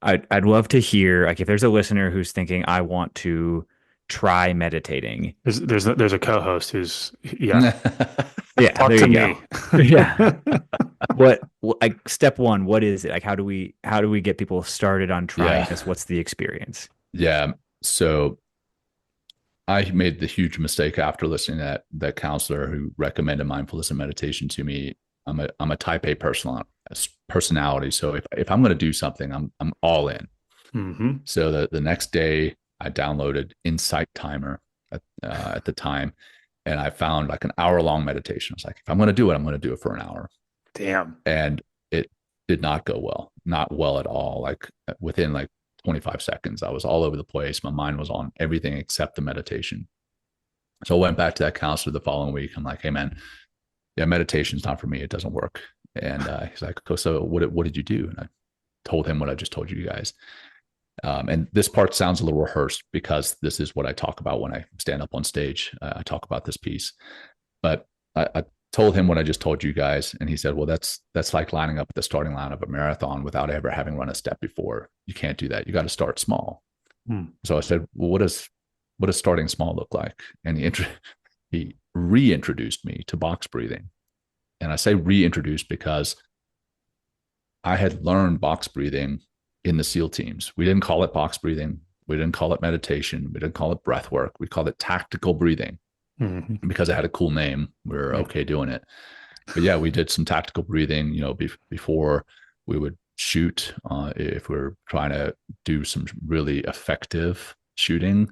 I'd love to hear, like, if there's a listener who's thinking, I want to try meditating. There's a co-host who's yeah talk to me. Yeah. Like, step one, what is it? Like, how do we get people started on trying this? What's the experience? Yeah. So I made the huge mistake after listening to that counselor who recommended mindfulness and meditation to me. I'm a type A personality. So if I'm going to do something, I'm all in. Mm-hmm. So the next day I downloaded Insight Timer at the time, and I found like an hour-long meditation. I was like, if I'm going to do it, I'm going to do it for an hour. Damn. And it did not go well, not well at all. Like within like 25 seconds, I was all over the place. My mind was on everything except the meditation. So I went back to that counselor the following week. I'm like, hey man, yeah, meditation's not for me. It doesn't work. And he's like, oh, so what did you do? And I told him what I just told you guys. And this part sounds a little rehearsed because this is what I talk about when I stand up on stage. I talk about this piece, but I told him what I just told you guys, and he said, "Well, that's like lining up at the starting line of a marathon without ever having run a step before. You can't do that. You got to start small." So I said, "Well, what does starting small look like?" And he reintroduced me to box breathing, and I say reintroduced because I had learned box breathing in the SEAL teams. We didn't call it box breathing. We didn't call it meditation. We didn't call it breath work. We called it tactical breathing because it had a cool name. We were okay doing it. But yeah, we did some tactical breathing, before we would shoot. If we we're trying to do some really effective shooting,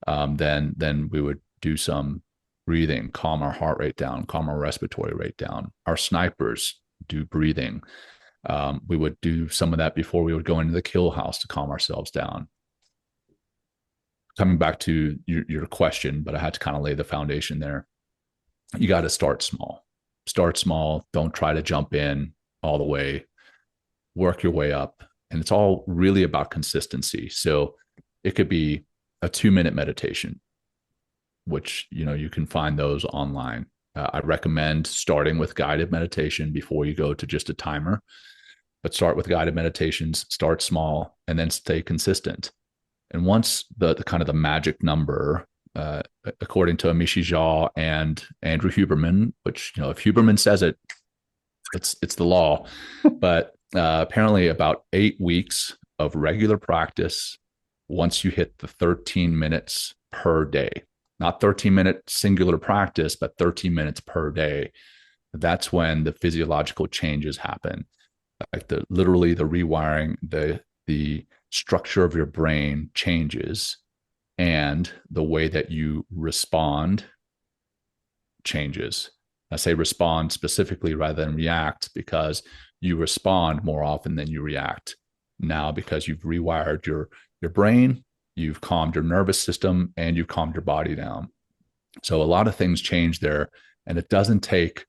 then we would do some breathing, calm our heart rate down, calm our respiratory rate down. Our snipers do breathing. We would do some of that before we would go into the kill house to calm ourselves down. Coming back to your question, but I had to kind of lay the foundation there. You got to start small. Start small. Don't try to jump in all the way. Work your way up. And it's all really about consistency. So it could be a 2-minute meditation, which, you can find those online. I recommend starting with guided meditation before you go to just a timer. But start with guided meditations, start small, and then stay consistent. And once the kind of the magic number, according to Amishi Jha and Andrew Huberman, which, if Huberman says it, it's the law. But apparently about 8 weeks of regular practice, once you hit the 13 minutes per day, not 13-minute singular practice, but 13 minutes per day, that's when the physiological changes happen. Like literally the rewiring, the structure of your brain changes, and the way that you respond changes. I say respond specifically rather than react because you respond more often than you react now because you've rewired your brain, you've calmed your nervous system, and you've calmed your body down. So a lot of things change there, and it doesn't take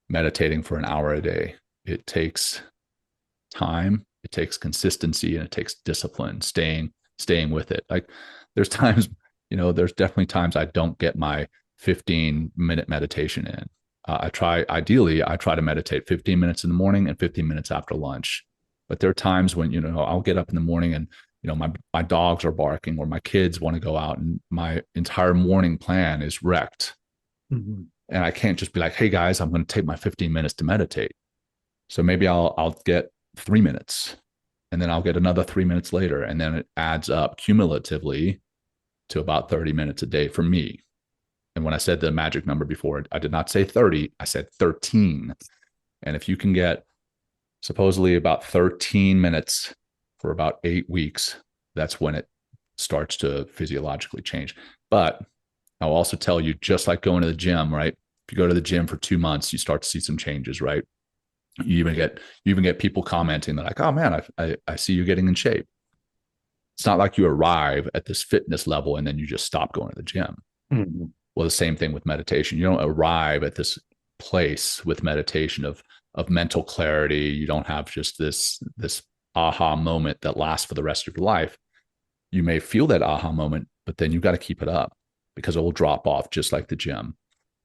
meditating for an hour a day. It takes time, it takes consistency, and it takes discipline, staying with it. Like there's times, there's definitely times I don't get my 15-minute meditation in. I try to meditate 15 minutes in the morning and 15 minutes after lunch. But there are times when, I'll get up in the morning and, my dogs are barking or my kids want to go out and my entire morning plan is wrecked. And I can't just be like, hey guys, I'm going to take my 15 minutes to meditate. So maybe I'll get 3 minutes and then I'll get another 3 minutes later. And then it adds up cumulatively to about 30 minutes a day for me. And when I said the magic number before, I did not say 30, I said 13. And if you can get supposedly about 13 minutes for about 8 weeks, that's when it starts to physiologically change. But I'll also tell you, just like going to the gym, right? If you go to the gym for 2 months, you start to see some changes, right? You even get people commenting, they're like, oh man, I see you getting in shape. It's not like you arrive at this fitness level and then you just stop going to the gym. Well, the same thing with meditation. You don't arrive at this place with meditation of mental clarity. You don't have just this aha moment that lasts for the rest of your life. You may feel that aha moment, but then you've got to keep it up because it will drop off just like the gym.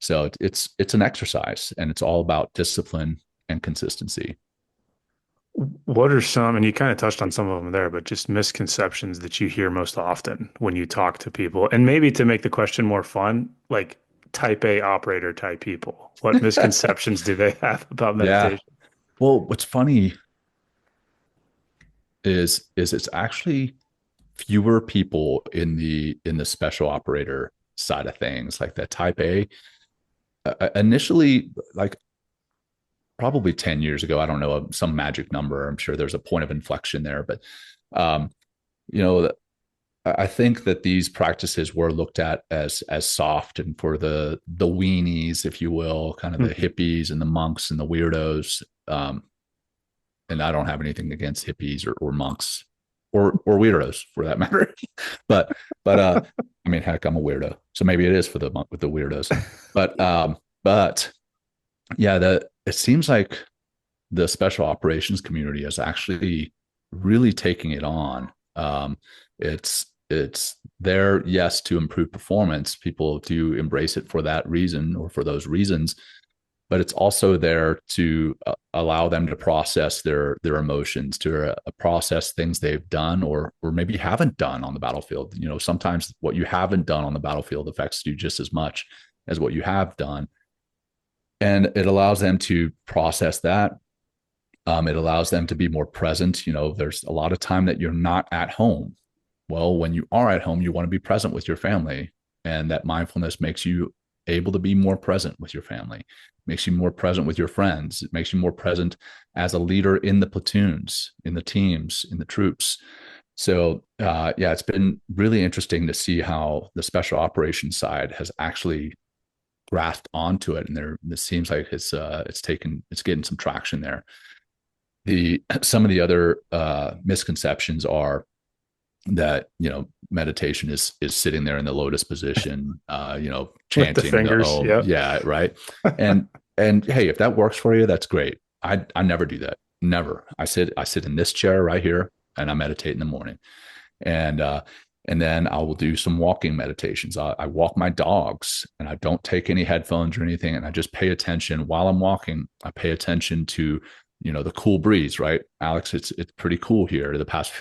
So it's an exercise, and it's all about discipline and consistency. What are some, and you kind of touched on some of them there, but just misconceptions that you hear most often when you talk to people? And maybe to make the question more fun, like type A operator type people, what misconceptions do they have about meditation? Yeah. Well, what's funny is it's actually fewer people in the special operator side of things, like that type A. Initially, like probably 10 years ago. I don't know, some magic number. I'm sure there's a point of inflection there, but um, you know, I think that these practices were looked at as soft and for the weenies, if you will, kind of the hippies and the monks and the weirdos. And I don't have anything against hippies or monks or weirdos for that matter. but I mean, heck, I'm a weirdo, so maybe it is for the monk with the weirdos. But yeah, it seems like the special operations community is actually really taking it on. It's there, yes, to improve performance. People do embrace it for that reason or for those reasons, but it's also there to allow them to process their emotions, to process things they've done or maybe haven't done on the battlefield. You know, sometimes what you haven't done on the battlefield affects you just as much as what you have done, and it allows them to process that. It allows them to be more present. You know, there's a lot of time that you're not at home. Well, when you are at home, you want to be present with your family, and that mindfulness makes you able to be more present with your family, makes you more present with your friends. It makes you more present as a leader in the platoons, in the teams, in the troops. So, yeah, it's been really interesting to see how the special operations side has actually grasped onto it, and it seems like it's getting some traction there. Some of the other misconceptions are that, you know, meditation is sitting there in the lotus position, you know, chanting with the fingers. Yeah, right. And hey, if that works for you, that's great. I never do that. Never. I sit in this chair right here and I meditate in the morning. And then I will do some walking meditations. I walk my dogs and I don't take any headphones or anything. And I just pay attention while I'm walking. I pay attention to, you know, the cool breeze, right? Alex, it's pretty cool here. The past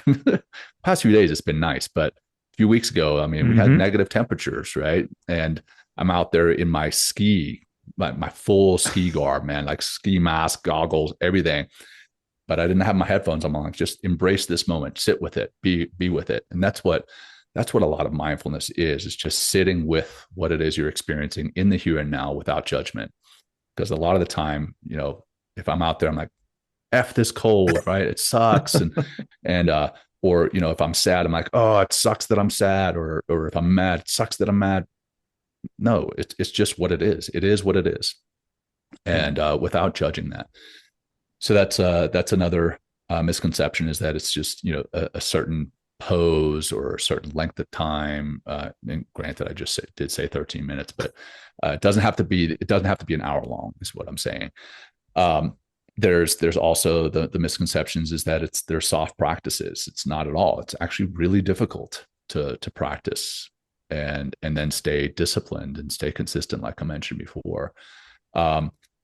few days, it's been nice. But a few weeks ago, I mean, we had negative temperatures, right? And I'm out there in my my full ski garb, man, like ski mask, goggles, everything. But I didn't have my headphones. I'm like, just embrace this moment, sit with it, be with it. And that's what a lot of mindfulness is. It's just sitting with what it is you're experiencing in the here and now without judgment. Because a lot of the time, you know, if I'm out there, I'm like, F this cold, right? It sucks. And or, you know, if I'm sad, I'm like, oh, it sucks that I'm sad. Or if I'm mad, it sucks that I'm mad. No, it's just what it is. It is what it is. And without judging that. So that's another misconception, is that it's just, you know, a certain pose or a certain length of time. And granted, I just did say 13 minutes, but it doesn't have to be an hour long, is what I'm saying. There's also the misconceptions is that they're soft practices. It's not at all. It's actually really difficult to practice and then stay disciplined and stay consistent, like I mentioned before.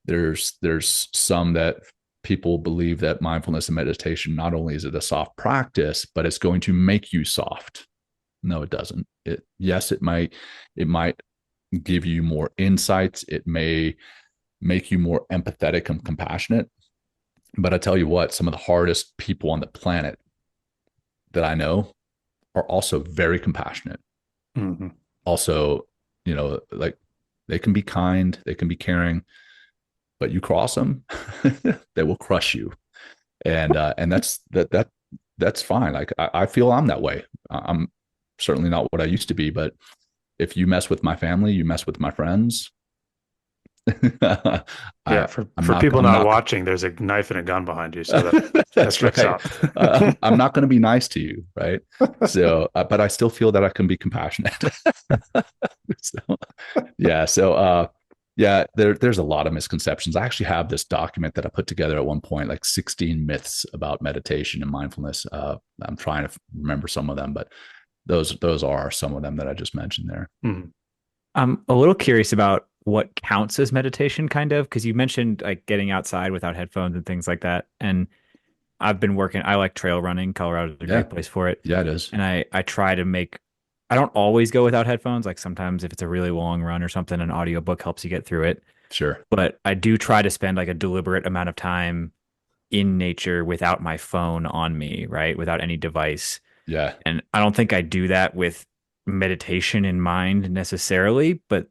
There's some that people believe that mindfulness and meditation, not only is it a soft practice, but it's going to make you soft. No, it doesn't. Yes, it might give you more insights. It may make you more empathetic and compassionate. But I tell you what, some of the hardest people on the planet that I know are also very compassionate. Mm-hmm. Also, you know, like they can be kind, they can be caring, but you cross them, they will crush you. And that's fine. Like I feel I'm that way. I'm certainly not what I used to be, but if you mess with my family, you mess with my friends. Yeah, for people not watching, there's a knife and a gun behind you, so that checks out. I'm not going to be nice to you, right? So, but I still feel that I can be compassionate. There's a lot of misconceptions. I actually have this document that I put together at one point, like 16 myths about meditation and mindfulness. I'm trying to remember some of them, but those are some of them that I just mentioned there. Mm-hmm. I'm a little curious about what counts as meditation, kind of, because you mentioned like getting outside without headphones and things like that. And I like trail running. Colorado's a great place for it. Yeah, it is. And I try to I don't always go without headphones. Like sometimes if it's a really long run or something, an audiobook helps you get through it. Sure. But I do try to spend like a deliberate amount of time in nature without my phone on me, right? Without any device. Yeah. And I don't think I do that with meditation in mind necessarily, but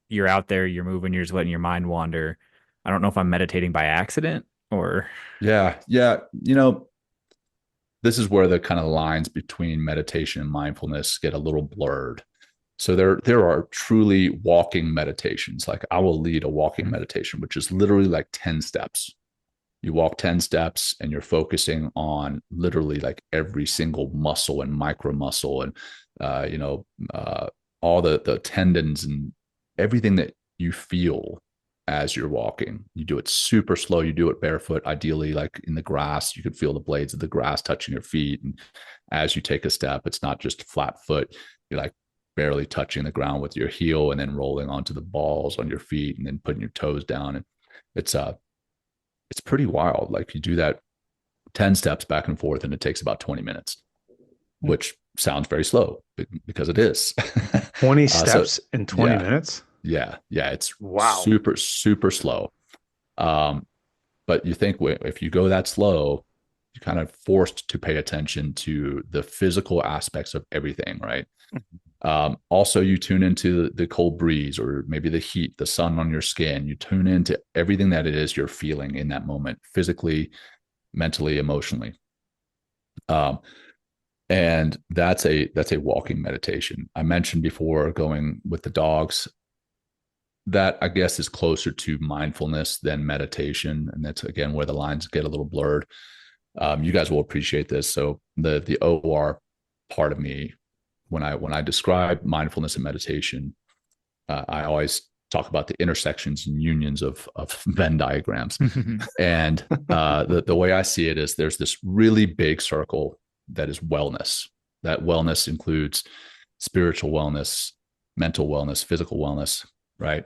you're out there, you're moving, you're just letting your mind wander. I don't know if I'm meditating by accident or. Yeah. Yeah. This is where the kind of lines between meditation and mindfulness get a little blurred. So there are truly walking meditations. Like I will lead a walking meditation, which is literally like 10 steps. You walk 10 steps and you're focusing on literally like every single muscle and micro muscle and all the tendons and everything that you feel as you're walking. You do it super slow. You do it barefoot, ideally like in the grass. You could feel the blades of the grass touching your feet. And as you take a step, it's not just flat foot. You're like barely touching the ground with your heel and then rolling onto the balls on your feet and then putting your toes down. And it's pretty wild. Like you do that 10 steps back and forth and it takes about 20 minutes, which sounds very slow because it is. 20 steps in 20 minutes? Yeah. It's wow. super, super slow. But you think if you go that slow, you're kind of forced to pay attention to the physical aspects of everything, right? Also, you tune into the cold breeze or maybe the heat, the sun on your skin. You tune into everything that it is you're feeling in that moment, physically, mentally, emotionally. And that's a walking meditation. I mentioned before going with the dogs. That I guess is closer to mindfulness than meditation, and that's again where the lines get a little blurred. You guys will appreciate this. So the OR part of me, when I describe mindfulness and meditation, I always talk about the intersections and unions of Venn diagrams. And the way I see it is there's this really big circle that is wellness. That wellness includes spiritual wellness, mental wellness, physical wellness, right?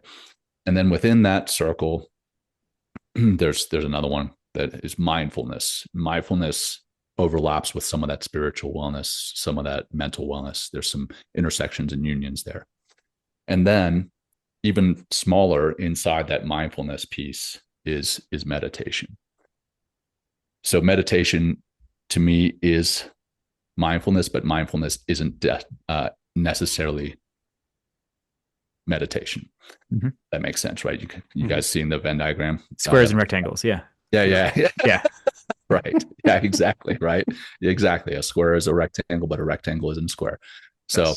And then within that circle, there's another one that is mindfulness. Mindfulness overlaps with some of that spiritual wellness, some of that mental wellness. There's some intersections and unions there. And then even smaller inside that mindfulness piece is meditation. So meditation to me is mindfulness, but mindfulness isn't necessarily meditation. That makes sense, right? You guys seen the Venn diagram? Squares and rectangles. Yeah. Yeah. Right. Yeah, exactly. Right. Exactly. A square is a rectangle, but a rectangle isn't a square. So,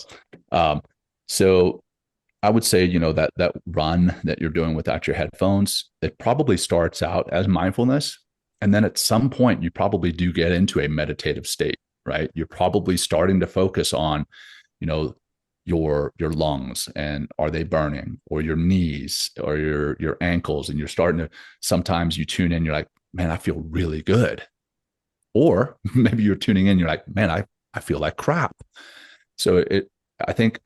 yes. So I would say, that run that you're doing without your headphones, it probably starts out as mindfulness. And then at some point, you probably do get into a meditative state, right? You're probably starting to focus on, your lungs and are they burning, or your knees or your ankles. And you're starting to, sometimes you tune in, you're like, man, I feel really good. Or maybe you're tuning in, you're like, man, I feel like crap. So I think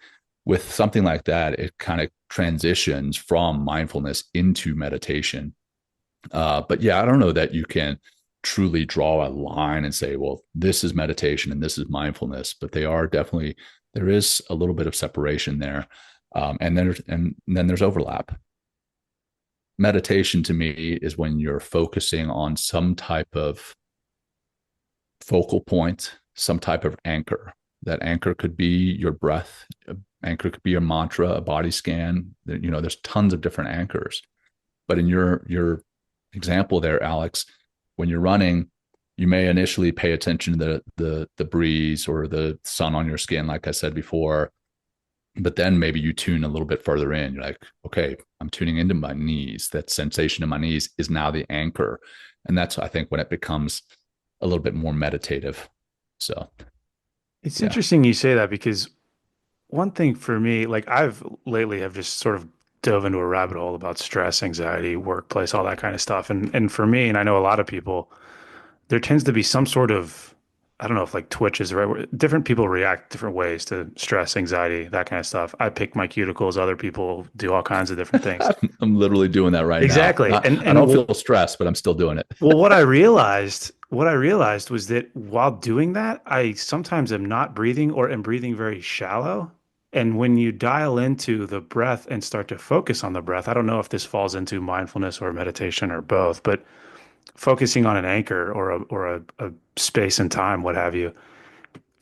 with something like that, it kind of transitions from mindfulness into meditation. But yeah, I don't know that you can truly draw a line and say, well, this is meditation and this is mindfulness, but there is a little bit of separation there. And then there's overlap. Meditation to me is when you're focusing on some type of focal point, some type of anchor. That anchor could be your breath. Anchor could be your mantra, a body scan. There's tons of different anchors. But in your example there, Alex, when you're running, you may initially pay attention to the breeze or the sun on your skin, like I said before. But then maybe you tune a little bit further in. You're like, okay, I'm tuning into my knees. That sensation in my knees is now the anchor. And that's, I think, when it becomes a little bit more meditative. So it's interesting you say that, because one thing for me, like I've lately have just sort of dove into a rabbit hole about stress, anxiety, workplace, all that kind of stuff. And for me, and I know a lot of people, there tends to be some sort of, I don't know if like twitch is the right word. Different people react different ways to stress, anxiety, that kind of stuff. I pick my cuticles. Other people do all kinds of different things. I'm literally doing that right exactly. now. And I don't feel stressed, but I'm still doing it. Well, what I realized was that while doing that, I sometimes am not breathing or am breathing very shallow. And when you dial into the breath and start to focus on the breath, I don't know if this falls into mindfulness or meditation or both, but focusing on an anchor or a space and time, what have you,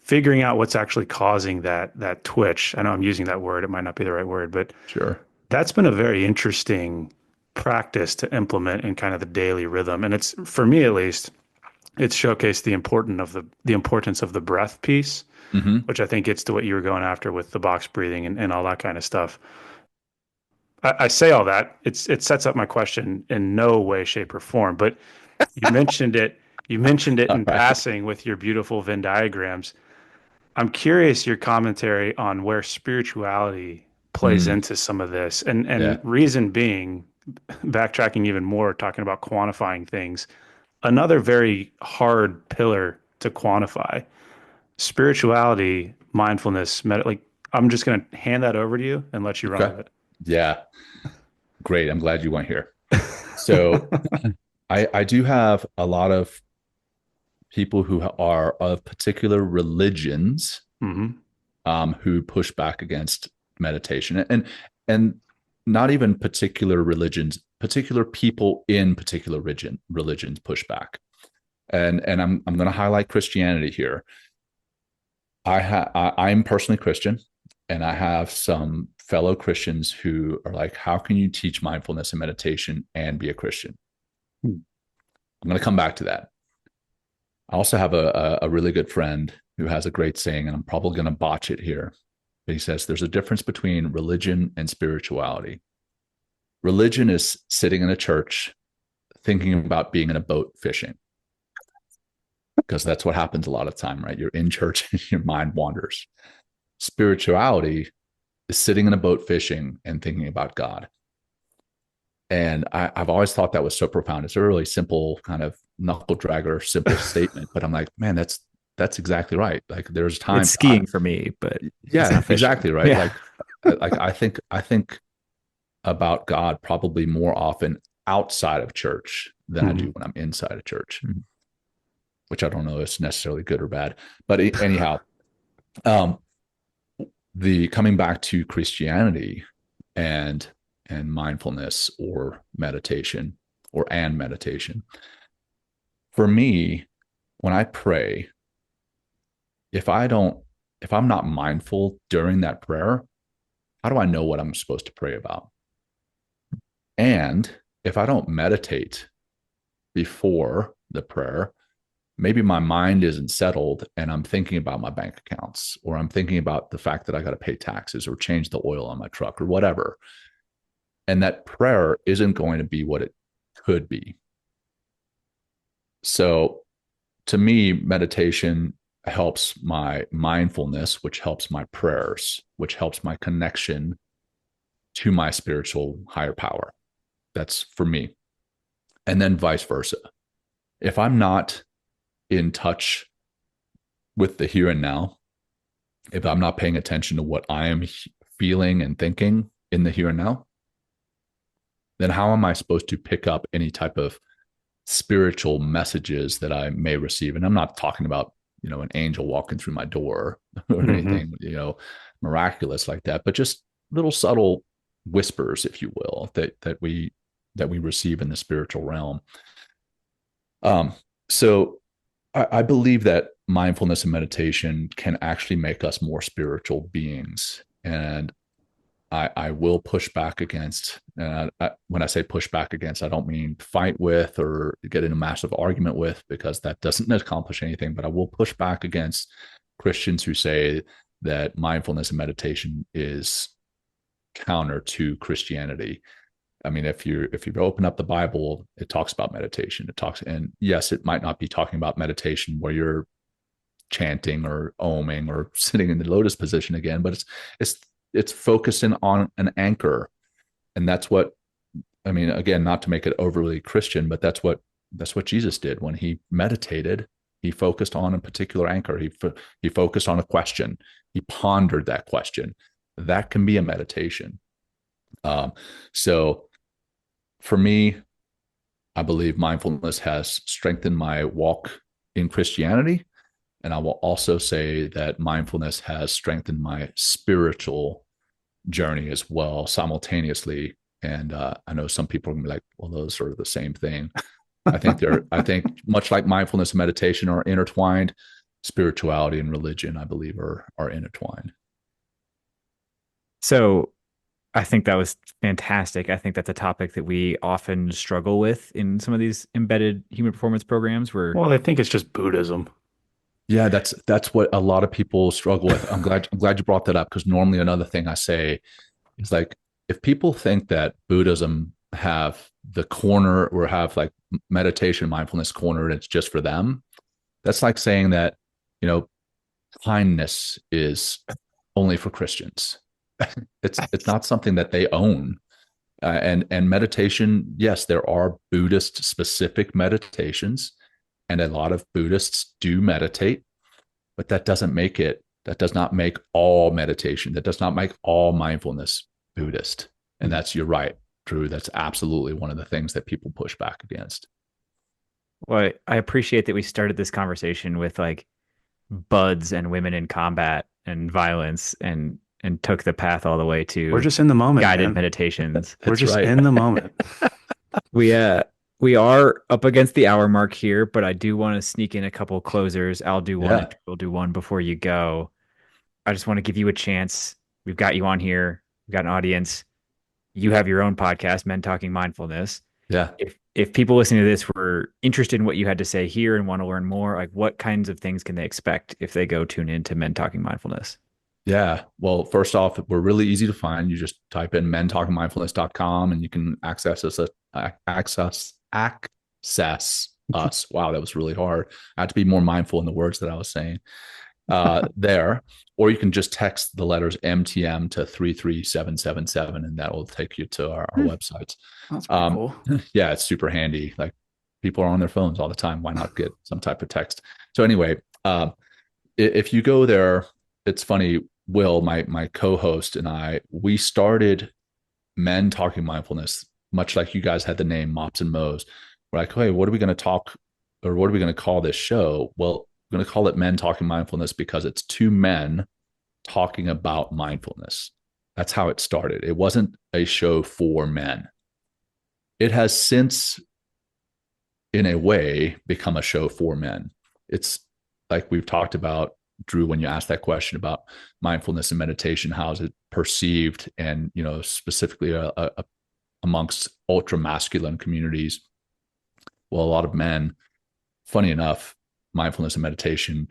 figuring out what's actually causing that twitch. I know I'm using that word. It might not be the right word, but sure. That's been a very interesting practice to implement in kind of the daily rhythm. And it's, for me at least, it's showcased the importance of the breath piece, Mm-hmm. which I think gets to what you were going after with the box breathing and all that kind of stuff. I say all that, it sets up my question in no way, shape, or form, but you mentioned it, you mentioned it All in right. passing with your beautiful Venn diagrams. I'm curious your commentary on where spirituality plays Mm, into some of this. And yeah. reason being, backtracking even more, talking about quantifying things, another very hard pillar to quantify. Spirituality, mindfulness, like I'm just going to hand that over to you and let you run Okay. with it. Yeah. Great. I'm glad you went here. So I do have a lot of people who are of particular religions Hmm. who push back against meditation, and not even particular religions, particular people in particular religions push back. And I'm going to highlight Christianity here. I'm personally Christian, and I have some fellow Christians who are like, how can you teach mindfulness and meditation and be a Christian? I'm going to come back to that. I also have a really good friend who has a great saying, and I'm probably going to botch it here. But he says there's a difference between religion and spirituality. Religion is sitting in a church thinking about being in a boat fishing, because that's what happens a lot of the time, right? You're in church and your mind wanders. Spirituality is sitting in a boat fishing and thinking about God. And I've always thought that was so profound. It's a really simple kind of knuckle dragger, simple statement, but I'm like, man, that's exactly right. Like there's It's times skiing for me, but it's yeah, not fishing. exactly right. Yeah. Like I think about God probably more often outside of church than I do Hmm. when I'm inside of church, Mhm. which I don't know is necessarily good or bad. But anyhow, um, the coming back to Christianity and mindfulness or meditation and meditation. For me, when I pray, if I don't if I'm not mindful during that prayer, how do I know what I'm supposed to pray about? And if I don't meditate before the prayer, maybe my mind isn't settled and I'm thinking about my bank accounts, or I'm thinking about the fact that I got to pay taxes or change the oil on my truck or whatever. And that prayer isn't going to be what it could be. So to me, meditation helps my mindfulness, which helps my prayers, which helps my connection to my spiritual higher power. That's for me. And then vice versa. If I'm not in touch with the here and now, if I'm not paying attention to what I am feeling and thinking in the here and now, then how am I supposed to pick up any type of spiritual messages that I may receive? And I'm not talking about, an angel walking through my door or Hmm. anything, miraculous like that, but just little subtle whispers, if you will, that we receive in the spiritual realm. So I believe that mindfulness and meditation can actually make us more spiritual beings. And I will push back against, when I say push back against, I don't mean fight with or get in a massive argument with, because that doesn't accomplish anything. But I will push back against Christians who say that mindfulness and meditation is counter to Christianity. I mean, if you open up the Bible, it talks about meditation. And yes, it might not be talking about meditation where you're chanting or oming or sitting in the lotus position again, but it's it's focusing on an anchor. And that's what, I mean, again, not to make it overly Christian, but that's what Jesus did when he meditated. He focused on a particular anchor. He focused on a question. He pondered that question. That can be a meditation. So for me, I believe mindfulness has strengthened my walk in Christianity. And I will also say that mindfulness has strengthened my spiritual journey as well simultaneously. And I know some people are gonna be like, well, those are the same thing. I think much like mindfulness and meditation are intertwined, spirituality and religion, I believe, are intertwined. So I think that was fantastic. I think that's a topic that we often struggle with in some of these embedded human performance programs where Well, I think it's just Buddhism. Yeah, that's what a lot of people struggle with. I'm glad you brought that up because normally another thing I say is like if people think that Buddhism have the corner or have like meditation mindfulness corner and it's just for them, that's like saying that, you know, kindness is only for Christians. It's not something that they own. And meditation, yes, there are Buddhist specific meditations, and a lot of Buddhists do meditate, but that does not make all meditation, that does not make all mindfulness Buddhist. And that's, you're right, Drew. That's absolutely one of the things that people push back against. well, I appreciate that we started this conversation with like buds and women in combat and violence and took the path all the way We're to just in the moment, guided man. meditations. We're That's just right. in the moment. We are up against the hour mark here, but I do want to sneak in a couple closers. I'll do one Yeah. and we'll do one before you go. I just want to give you a chance. We've got you on here. We've got an audience. You have your own podcast, Men Talking Mindfulness. Yeah. If people listening to this were interested in what you had to say here and want to learn more, like what kinds of things can they expect if they go tune into Men Talking Mindfulness? Yeah. Well, first off, we're really easy to find. You just type in mentalkingmindfulness.com and you can access us, access us. Wow, that was really hard. I had to be more mindful in the words that I was saying there. Or you can just text the letters MTM to 33777 and that will take you to our websites. That's pretty cool. Yeah, it's super handy. Like people are on their phones all the time. Why not get some type of text? So anyway, if you go there, it's funny. Will, my co-host, and I, we started Men Talking Mindfulness, much like you guys had the name Mops and Mo's. We're like, hey, what are we going to talk or what are we going to call this show? Well, we're going to call it Men Talking Mindfulness because it's two men talking about mindfulness. That's how it started. It wasn't a show for men. It has since, in a way, become a show for men. It's like we've talked about, Drew, when you asked that question about mindfulness and meditation, how is it perceived? And, you know, specifically amongst ultra masculine communities. Well, a lot of men, funny enough, mindfulness and meditation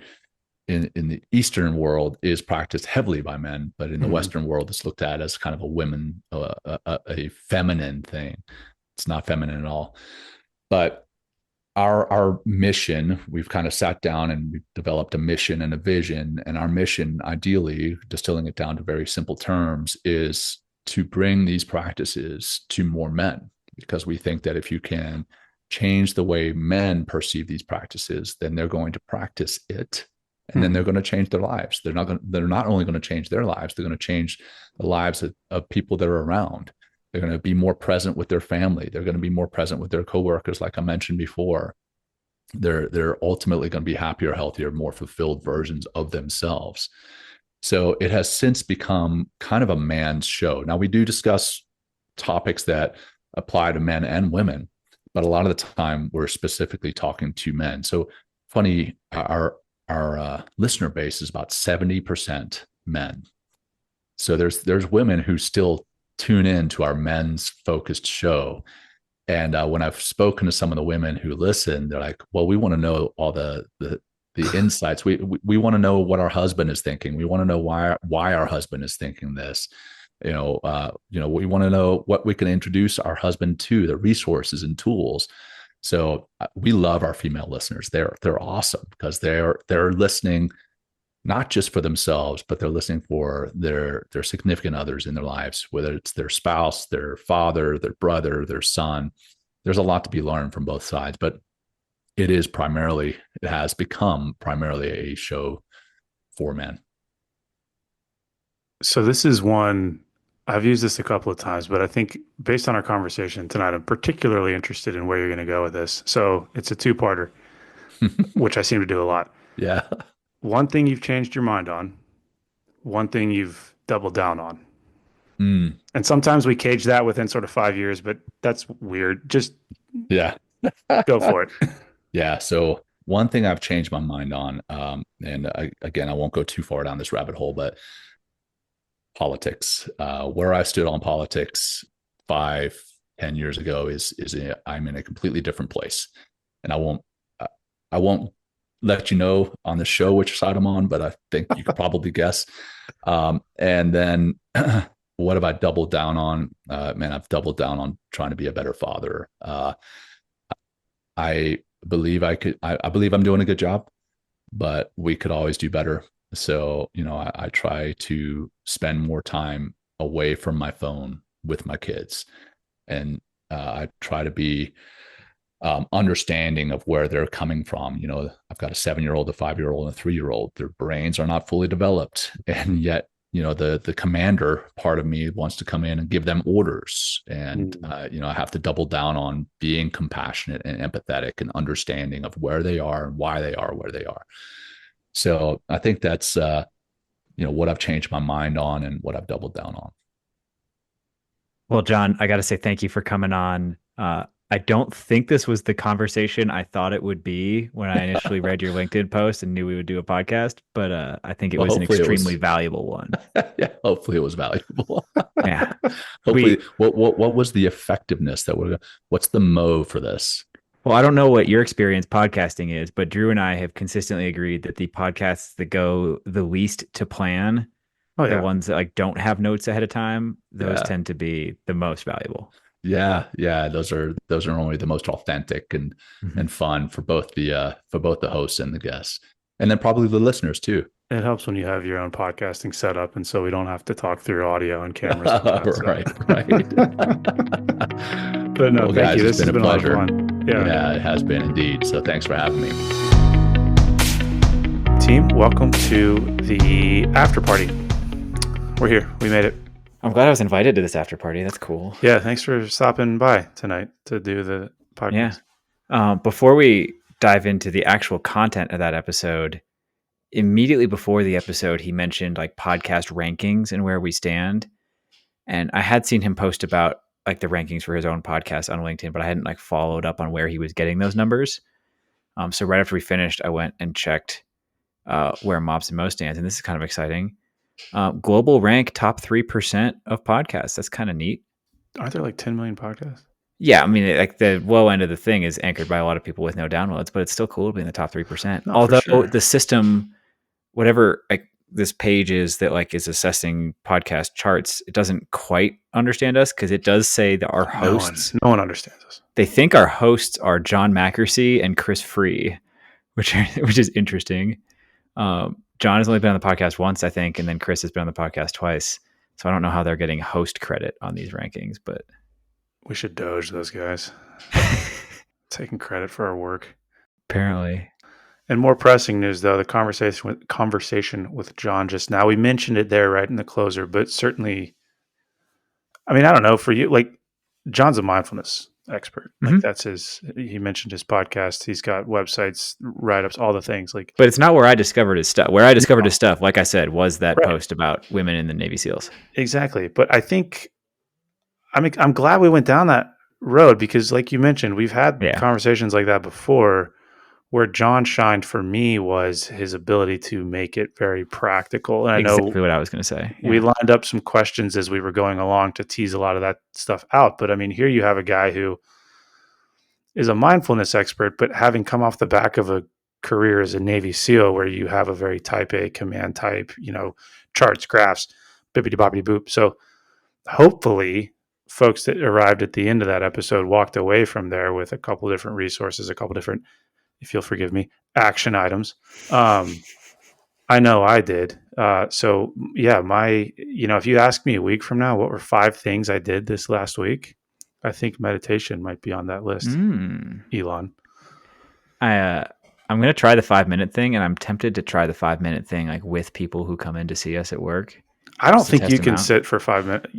in the Eastern world is practiced heavily by men, but in the Western world, it's looked at as kind of a women, a feminine thing. It's not feminine at all. But our mission, we've kind of sat down and we've developed a mission and a vision. And our mission, ideally, distilling it down to very simple terms, is to bring these practices to more men, because we think that if you can change the way men perceive these practices, then they're going to practice it. And then they're going to change their lives. They're not only going to change their lives, they're going to change the lives of people that are around. They're going to be more present with their family. They're going to be more present with their coworkers, like I mentioned before. They're ultimately going to be happier, healthier, more fulfilled versions of themselves. So it has since become kind of a man's show. Now we do discuss topics that apply to men and women, but a lot of the time we're specifically talking to men. So funny, our listener base is about 70% men. So there's women who still tune in to our men's focused show. And when I've spoken to some of the women who listen, they're like, well, we want to know all the insights. We want to know what our husband is thinking. We want to know why our husband is thinking this. We want to know what we can introduce our husband to, the resources and tools. So we love our female listeners. They're awesome because they're listening not just for themselves, but they're listening for their significant others in their lives, whether it's their spouse, their father, their brother, their son. There's a lot to be learned from both sides, but it has become primarily a show for men. So this is one, I've used this a couple of times, but I think based on our conversation tonight, I'm particularly interested in where you're going to go with this. So it's a two-parter, which I seem to do a lot. Yeah. One thing you've changed your mind on, one thing you've doubled down on. And sometimes we cage that within sort of 5 years, but that's weird. Just Yeah. go for it. Yeah. So one thing I've changed my mind on, again, I won't go too far down this rabbit hole, but politics. Where I stood on politics 5-10 years ago I'm in a completely different place, and I won't let you know on the show which side I'm on, but I think you could probably guess. And then what have I doubled down on? Man, I've doubled down on trying to be a better father. I believe I believe I'm doing a good job, but we could always do better. So, I try to spend more time away from my phone with my kids. And I try to be understanding of where they're coming from. I've got a 7-year-old, a 5-year-old, and a 3-year-old. Their brains are not fully developed. And yet, the commander part of me wants to come in and give them orders. And, I have to double down on being compassionate and empathetic and understanding of where they are and why they are where they are. So I think that's, what I've changed my mind on and what I've doubled down on. Well, Jon, I got to say thank you for coming on. I don't think this was the conversation I thought it would be when I initially read your LinkedIn post and knew we would do a podcast, but I think it was an extremely valuable one. Yeah, hopefully it was valuable. Yeah. Hopefully, what was the effectiveness what's the mo for this? Well, I don't know what your experience podcasting is, but Drew and I have consistently agreed that the podcasts that go the least to plan, the ones that don't have notes ahead of time, those tend to be the most valuable. Yeah. Those are normally the most authentic and fun for both the hosts and the guests, and then probably the listeners too. It helps when you have your own podcasting setup, and so we don't have to talk through audio and cameras. Right. But no, thank you. This has been a pleasure. A lot of fun. Yeah, it has been indeed. So thanks for having me. Team, welcome to the after party. We're here. We made it. I'm glad I was invited to this after party. That's cool. Yeah, thanks for stopping by tonight to do the podcast. Yeah. Before we dive into the actual content of that episode, immediately before the episode, he mentioned podcast rankings and where we stand. And I had seen him post about the rankings for his own podcast on LinkedIn, but I hadn't followed up on where he was getting those numbers. So right after we finished, I went and checked where Mobs and Mo stands, and this is kind of exciting. Global rank top 3% of podcasts. That's kind of neat. Aren't there 10 million podcasts? Yeah, I mean, the low end of the thing is anchored by a lot of people with no downloads, but it's still cool to be in the top 3%. No, although the system, whatever this page is that is assessing podcast charts, it doesn't quite understand us because it does say that our hosts. No one understands us. They think our hosts are Jon Macaskill and Chris Free, which is interesting. Jon has only been on the podcast once, I think, and then Chris has been on the podcast twice. So I don't know how they're getting host credit on these rankings, but we should doge those guys. Taking credit for our work. Apparently. And more pressing news, though, the conversation with Jon just now. We mentioned it there right in the closer, but certainly, I mean, I don't know, for you, Jon's a mindfulness expert. That's he mentioned his podcast. He's got websites, write-ups, all the things. But it's not where I discovered his stuff. Where I discovered his stuff, like I said, was that post about women in the Navy SEALs. Exactly. But I think, I'm glad we went down that road because like you mentioned, we've had conversations like that before. Where Jon shined for me was his ability to make it very practical. And exactly I know what I was going to say. We lined up some questions as we were going along to tease a lot of that stuff out. But I mean, here you have a guy who is a mindfulness expert, but having come off the back of a career as a Navy SEAL where you have a very type A command type, charts, graphs, bippity boppity boop. So hopefully folks that arrived at the end of that episode walked away from there with a couple different resources, a couple different, if you'll forgive me, action items. I know I did. So yeah, if you ask me a week from now, what were 5 things I did this last week? I think meditation might be on that list. Elon. I'm going to try the 5-minute thing, and I'm tempted to try the 5-minute thing with people who come in to see us at work. I don't think you can sit for 5 minutes.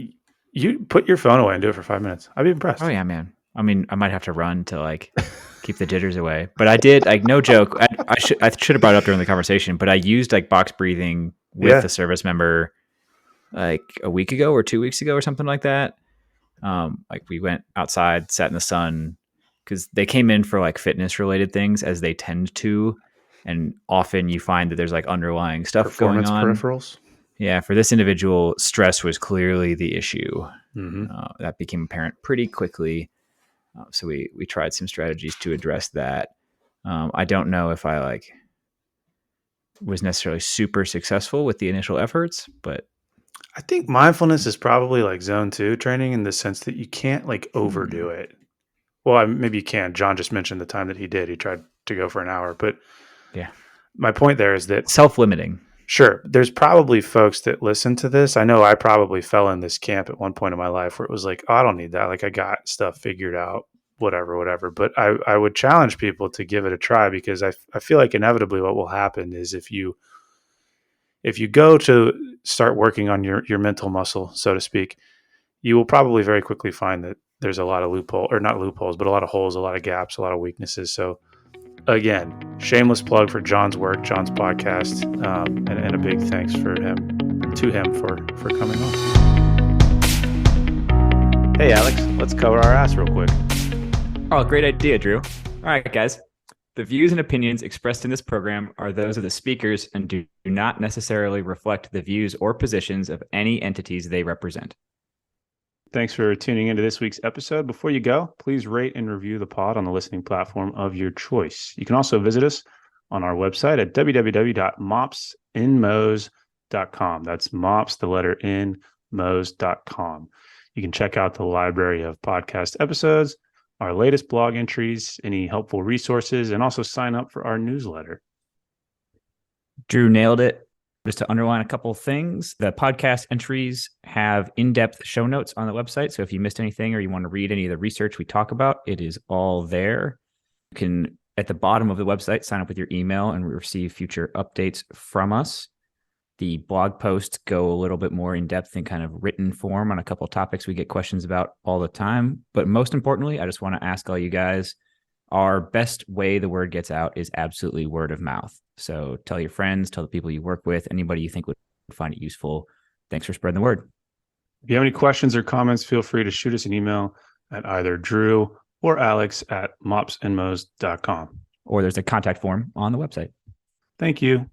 You put your phone away and do it for 5 minutes. I'd be impressed. Oh yeah, man. I mean, I might have to run to keep the jitters away. But I did, no joke. I should have brought it up during the conversation, but I used box breathing with a service member a week ago or 2 weeks ago or something like that. We went outside, sat in the sun, because they came in for fitness related things, as they tend to, and often you find that there's underlying stuff going on. Performance peripherals. Yeah, for this individual, stress was clearly the issue. Mm-hmm. That became apparent pretty quickly. So we tried some strategies to address that. I don't know if I was necessarily super successful with the initial efforts, but I think mindfulness is probably like zone 2 training in the sense that you can't like overdo it. Well, maybe you can. John just mentioned the time that he did. He tried to go for an hour, but yeah, my point there is that self-limiting. sure, there's probably folks that listen to this. I know I probably fell in this camp at one point in my life where it was like, oh, I don't need that. Like I got stuff figured out, whatever. But I would challenge people to give it a try because I feel like inevitably what will happen is if you go to start working on your mental muscle, so to speak, you will probably very quickly find that there's a lot of not loopholes, but a lot of holes, a lot of gaps, a lot of weaknesses. So again, shameless plug for John's work, John's podcast, and a big thanks to him for coming on. Hey, Alex, let's cover our ass real quick. Oh, great idea, Drew. All right, guys. The views and opinions expressed in this program are those of the speakers and do not necessarily reflect the views or positions of any entities they represent. Thanks for tuning into this week's episode. Before you go, please rate and review the pod on the listening platform of your choice. You can also visit us on our website at www.mopsinmos.com. That's mops, the letter N, mos.com. You can check out the library of podcast episodes, our latest blog entries, any helpful resources, and also sign up for our newsletter. Drew nailed it. Just to underline a couple of things, the podcast entries have in-depth show notes on the website. So if you missed anything or you want to read any of the research we talk about, it is all there. You can, at the bottom of the website, sign up with your email and receive future updates from us. The blog posts go a little bit more in-depth in kind of written form on a couple of topics we get questions about all the time. But most importantly, I just want to ask all you guys, our best way the word gets out is absolutely word of mouth. So tell your friends, tell the people you work with, anybody you think would find it useful. Thanks for spreading the word. If you have any questions or comments, feel free to shoot us an email at either Drew or Alex at mopsinmos.com. Or there's a contact form on the website. Thank you.